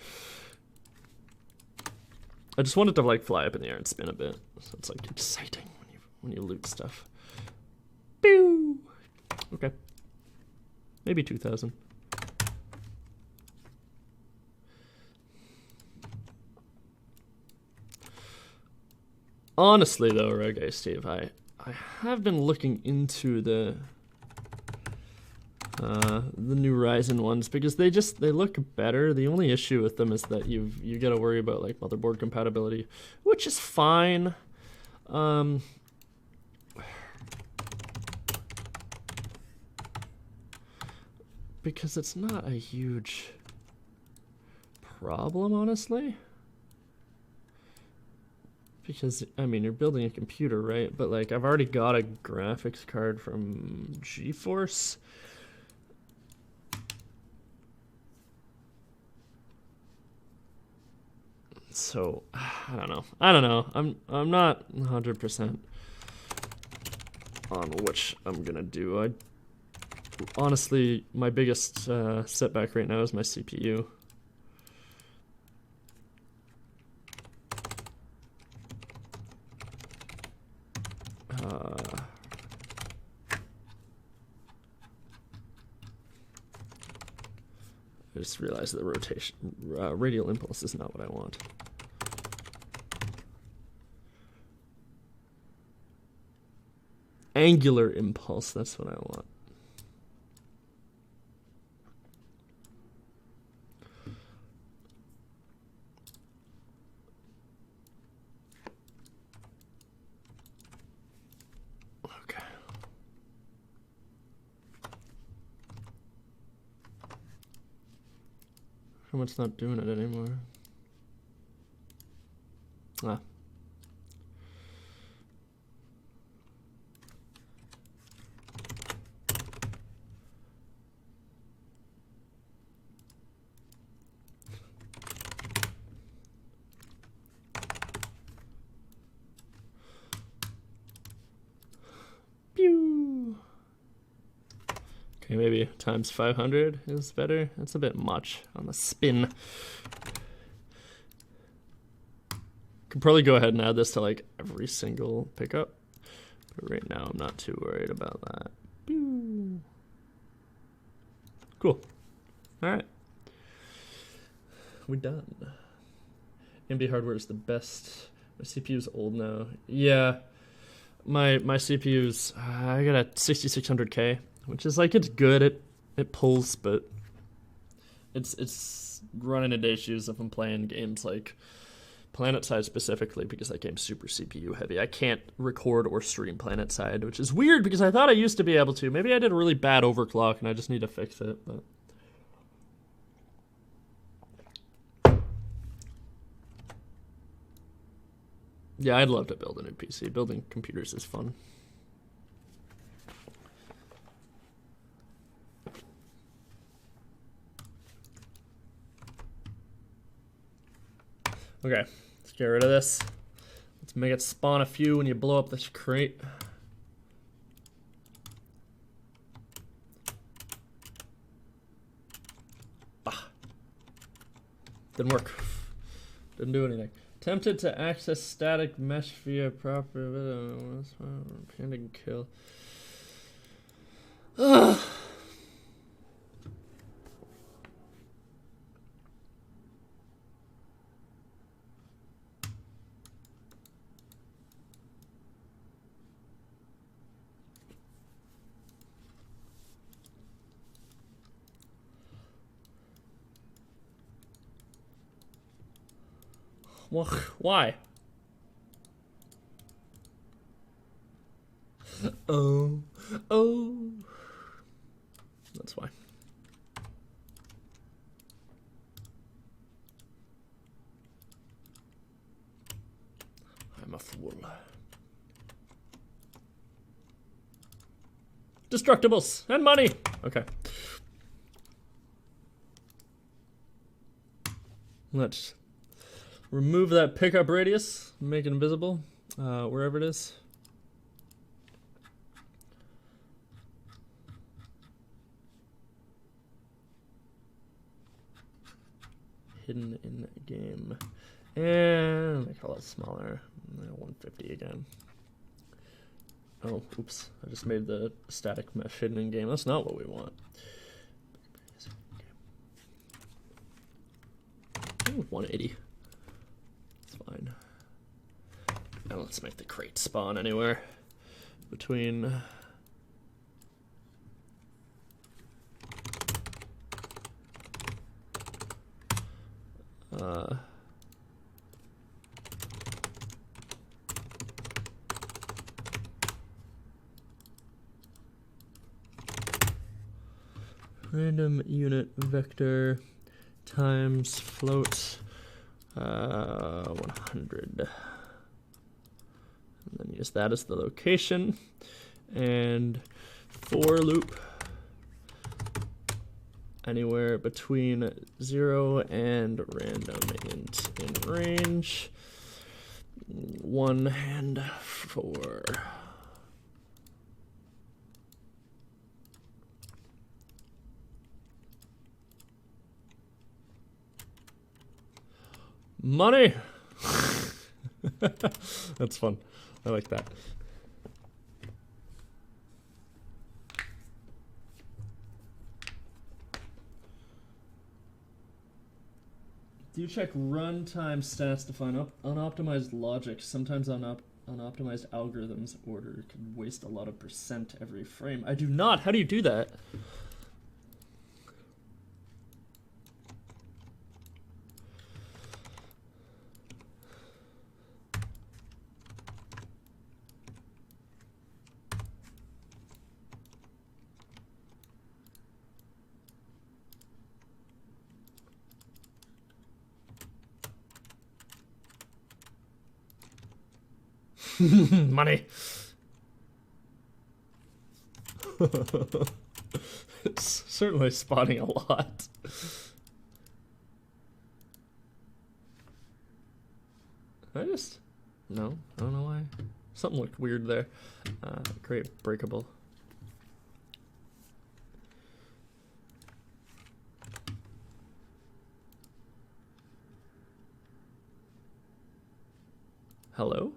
I just wanted to like fly up in the air and spin a bit, so it's like exciting when you loot stuff. Pew! Okay, maybe 2,000. Honestly, though, Reggae Steve, I have been looking into the new Ryzen ones because they look better. The only issue with them is that you got to worry about like motherboard compatibility, which is fine. Because it's not a huge problem, honestly. Because, I mean, you're building a computer, right? But, like, I've already got a graphics card from GeForce. So, I don't know. I'm not 100% on which I'm gonna do. Honestly, my biggest setback right now is my CPU. I just realized the rotation, radial impulse is not what I want. Angular impulse, that's what I want. come it's not doing it anymore? Ah. Pew. Okay, maybe times 500 is better. That's a bit much on the spin. Could probably go ahead and add this to like every single pickup, but right now I'm not too worried about that. Pew. Cool. All right, we're done. AMD hardware is the best. My CPU's old now. Yeah, my CPU's I got a 6600K, which is like, it's good. It pulls, but it's running into issues if I'm playing games like PlanetSide specifically, because that game's super CPU heavy. I can't record or stream PlanetSide, which is weird because I thought I used to be able to. Maybe I did a really bad overclock and I just need to fix it, but yeah, I'd love to build a new PC. Building computers is fun. Okay, let's get rid of this. Let's make it spawn a few when you blow up this crate. Ah. Didn't work. Didn't do anything. Tempted to access static mesh via proper pending kill. Ugh. Why? Oh. That's why. I'm a fool. Destructibles and money. Okay. Let's remove that pickup radius, make it invisible, wherever it is. Hidden in game. And I call it smaller. 150 again. Oh, oops. I just made the static mesh hidden in game. That's not what we want. Ooh, 180. Fine. Now let's make the crate spawn anywhere between random unit vector times float 100, and then use that as the location, and for loop anywhere between 0 and random int in range 1 and 4. Money. That's fun. I like that. Do you check runtime stats to find unoptimized logic? Sometimes unoptimized algorithms order can waste a lot of percent every frame. I do not. How do you do that? Money. It's certainly spawning a lot. No, I don't know why. Something looked weird there. Great, breakable. Hello?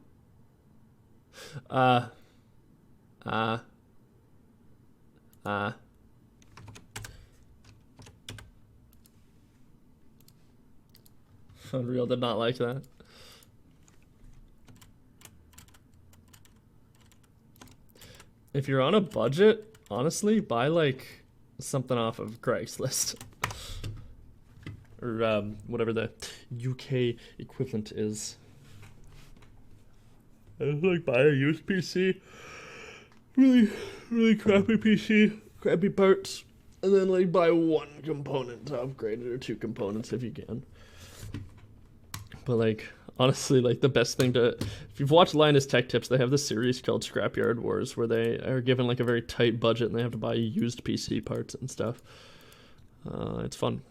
Unreal did not like that. If you're on a budget, honestly, buy like something off of Craigslist. Or whatever the UK equivalent is. I just like buy a used PC. Really crappy PC, crappy parts, and then like buy one component to upgrade it, or two components if you can. But like, honestly, like the best thing to, if you've watched Linus Tech Tips, they have this series called Scrapyard Wars where they are given like a very tight budget and they have to buy used PC parts and stuff. It's fun.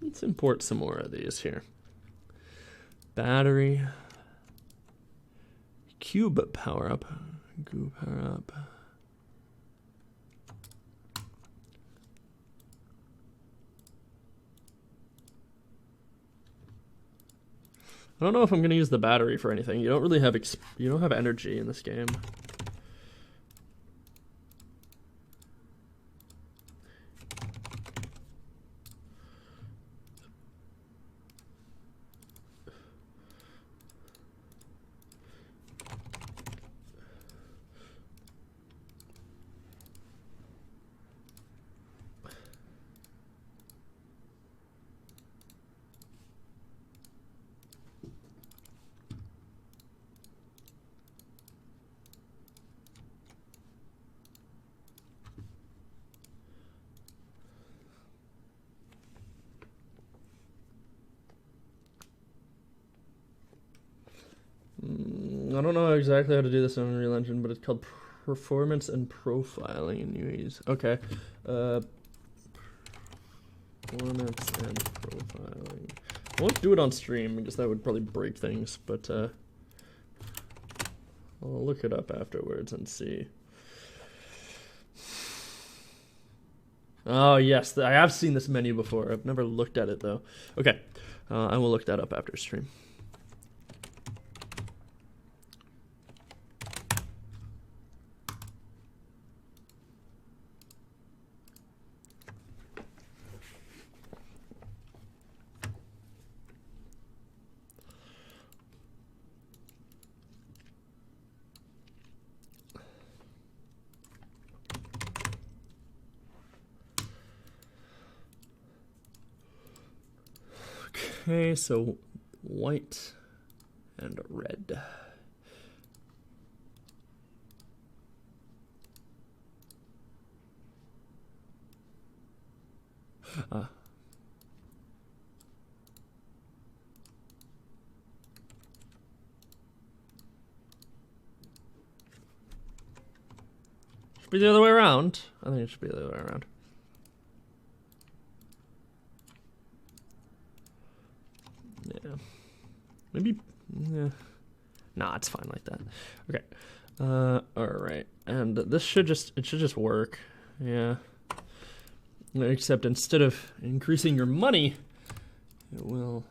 Let's import some more of these here. Battery. Cube power up. Goo power up. I don't know if I'm gonna use the battery for anything. You don't really have you don't have energy in this game. I don't know exactly how to do this on Unreal Engine, but it's called performance and profiling in UEs. Okay. Performance and profiling. I won't do it on stream because that would probably break things, but I'll look it up afterwards and see. Oh yes, I have seen this menu before. I've never looked at it though. Okay, I will look that up after stream. Okay, so white and red. Should be the other way around. I think it should be the other way around. Yeah. Maybe. Yeah. Nah, it's fine like that. Okay. Alright. And this should just work. Yeah. Except instead of increasing your money, it will.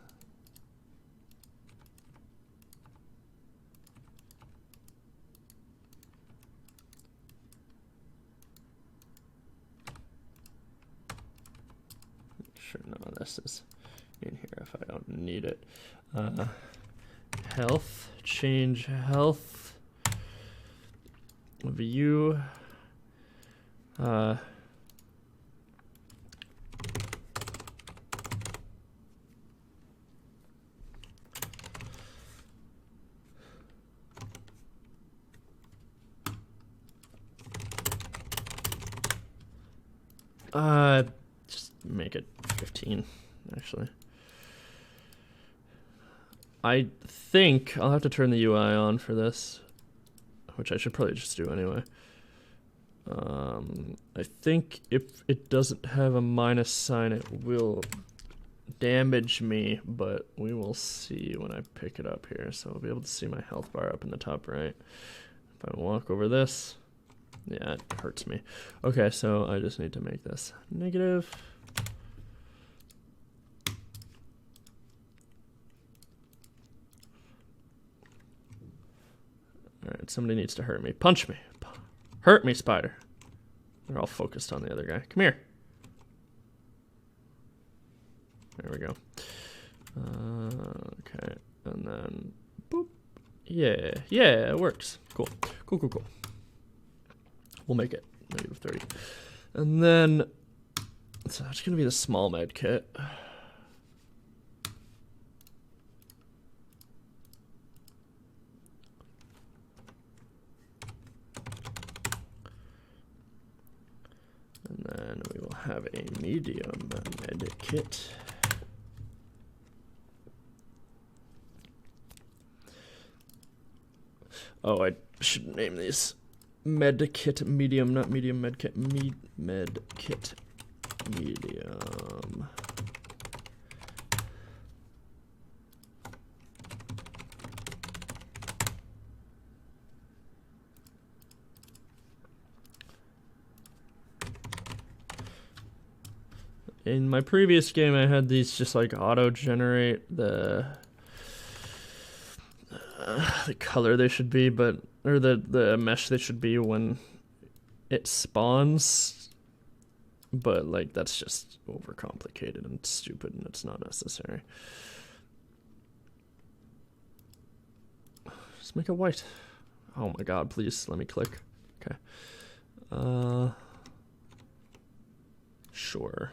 Sure, none of this is in here if I don't need it. Health, change health, view, just make it 15, actually. I think I'll have to turn the UI on for this, which I should probably just do anyway. I think if it doesn't have a minus sign, it will damage me, but we will see when I pick it up here. So I'll be able to see my health bar up in the top right. If I walk over this, yeah, it hurts me. Okay, so I just need to make this negative. Alright, somebody needs to hurt me. Punch me. Hurt me, spider. They're all focused on the other guy. Come here. There we go. Okay, and then boop. Yeah, it works. Cool. Cool. We'll make it negative 30. And then, so that's gonna be the small med kit. And then we will have a medium med kit. Oh, I should name these med kit medium, not medium med kit. Med kit medium. In my previous game, I had these just like auto-generate the color they should be, but or the mesh they should be when it spawns. But like that's just overcomplicated and stupid, and it's not necessary. Just make it white. Oh my god! Please let me click. Okay. Sure.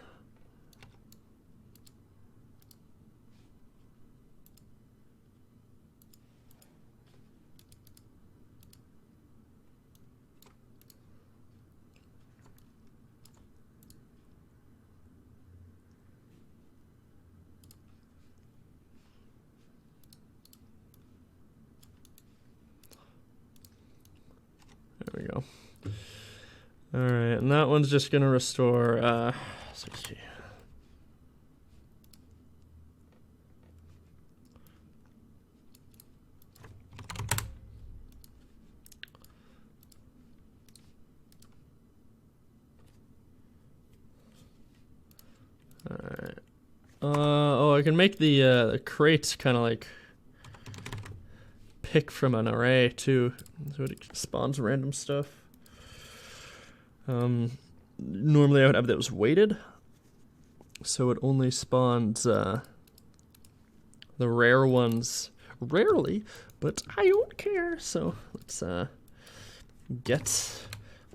There we go. Alright, and that one's just gonna restore 60. Alright. Oh, I can make the crates kind of like pick from an array too, so it spawns random stuff. Normally I would have those weighted, so it only spawns the rare ones rarely, but I don't care. So let's get,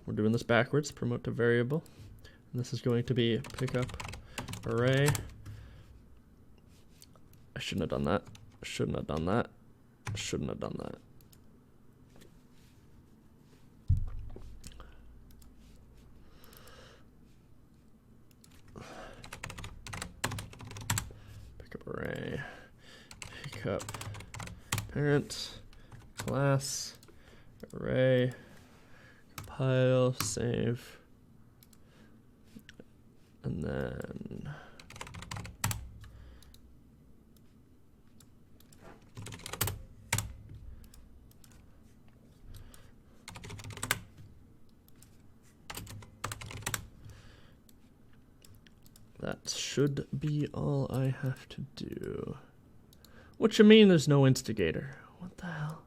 we're doing this backwards, promote to variable, and this is going to be pickup array. I shouldn't have done that. Shouldn't have done that. Shouldn't have done that. Pickup array. Pickup parent class array. Compile, save, and then that should be all I have to do. What you mean there's no instigator? What the hell?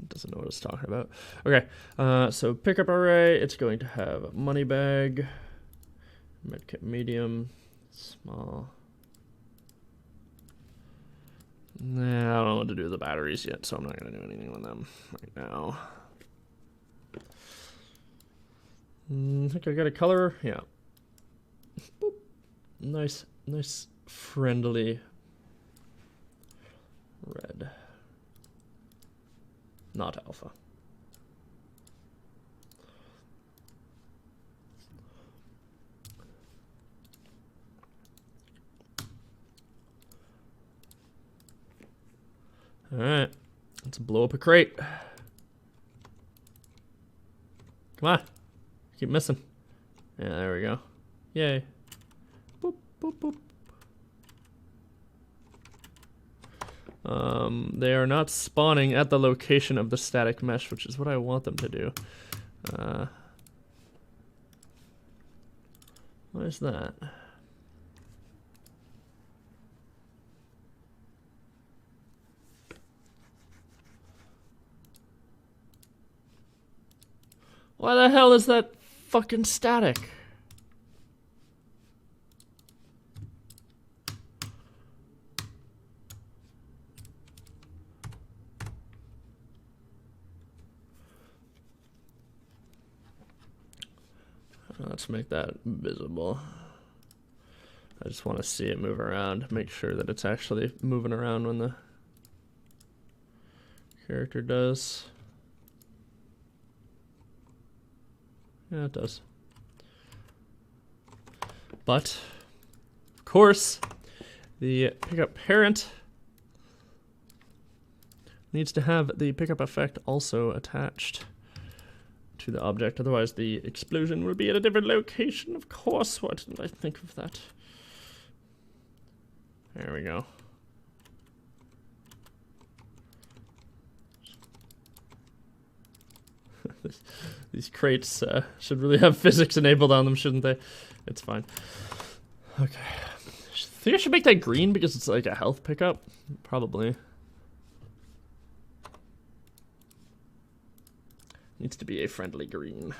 Doesn't know what it's talking about. Okay, so pickup array, it's going to have money bag, medkit medium, small. Nah, I don't know what to do with the batteries yet, so I'm not going to do anything with them right now. I think I got a color. Yeah. Boop. Nice friendly red. not alpha. All right, let's blow up a crate. Come on, keep missing. Yeah, there we go. Yay. Boop, boop, boop. They are not spawning at the location of the static mesh, which is what I want them to do. What is that? Why the hell is that fucking static? Let's make that visible. I just want to see it move around, make sure that it's actually moving around when the character does. Yeah, it does. But, of course, the pickup parent needs to have the pickup effect also attached to the object, otherwise the explosion will be at a different location. Of course, why didn't I think of that? There we go. These crates should really have physics enabled on them, shouldn't they? It's fine. Okay. Think I should make that green because it's like a health pickup? Probably. Needs to be a friendly green.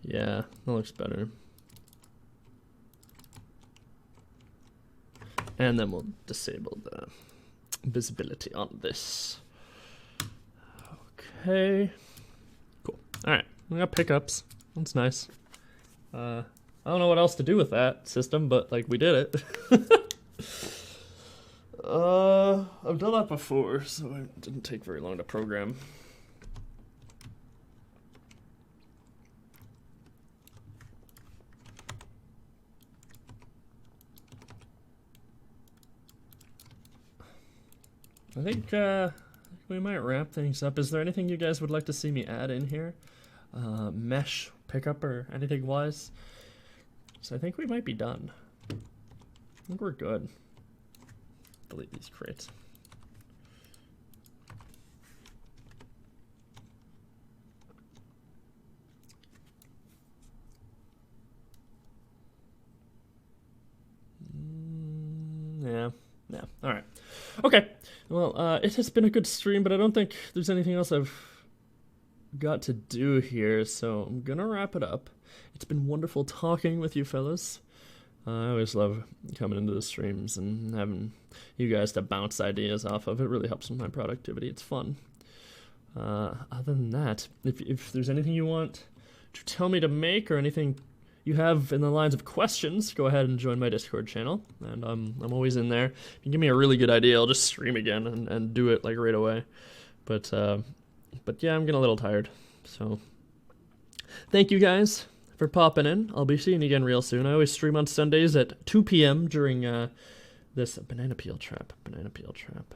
Yeah, that looks better. And then we'll disable the visibility on this. Okay. Cool. Alright, we got pickups. That's nice. I don't know what else to do with that system, but like we did it. I've done that before, so it didn't take very long to program. I think we might wrap things up. Is there anything you guys would like to see me add in here? Mesh pickup or anything wise? So I think we might be done. I think we're good. Delete these crates. Yeah. All right. Okay. Well, it has been a good stream, but I don't think there's anything else I've got to do here, so I'm gonna wrap it up. It's been wonderful talking with you fellas. I always love coming into the streams and having you guys to bounce ideas off of. It really helps with my productivity. It's fun. Other than that, if there's anything you want to tell me to make or anything you have in the lines of questions, go ahead and join my Discord channel, and I'm always in there. If you give me a really good idea, I'll just stream again and do it like right away. But yeah, I'm getting a little tired. So thank you guys for popping in. I'll be seeing you again real soon. I always stream on Sundays at 2 p.m. during this banana peel trap. Banana peel trap.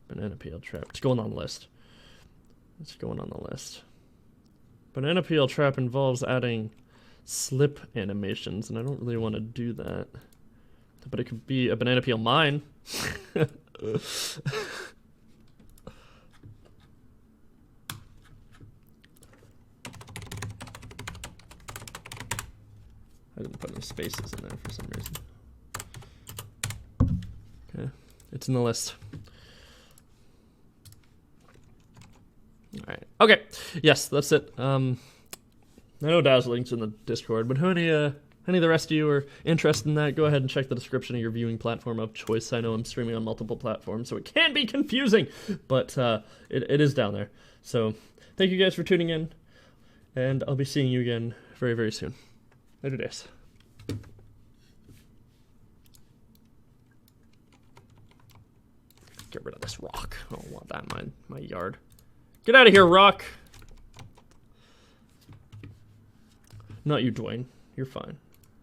Banana peel trap. It's going on the list. It's going on the list. Banana peel trap involves adding slip animations, and I don't really want to do that. But it could be a banana peel mine. I didn't put any spaces in there for some reason. Okay, it's in the list. Alright, okay. Yes, that's it. I know Dazzling's in the Discord, but how any of the rest of you are interested in that, go ahead and check the description of your viewing platform of choice. I know I'm streaming on multiple platforms, so it can be confusing, but it is down there. So thank you guys for tuning in, and I'll be seeing you again very, very soon. Later days. Get rid of this rock. I don't want that in my yard. Get out of here, rock! Not you, Dwayne. You're fine.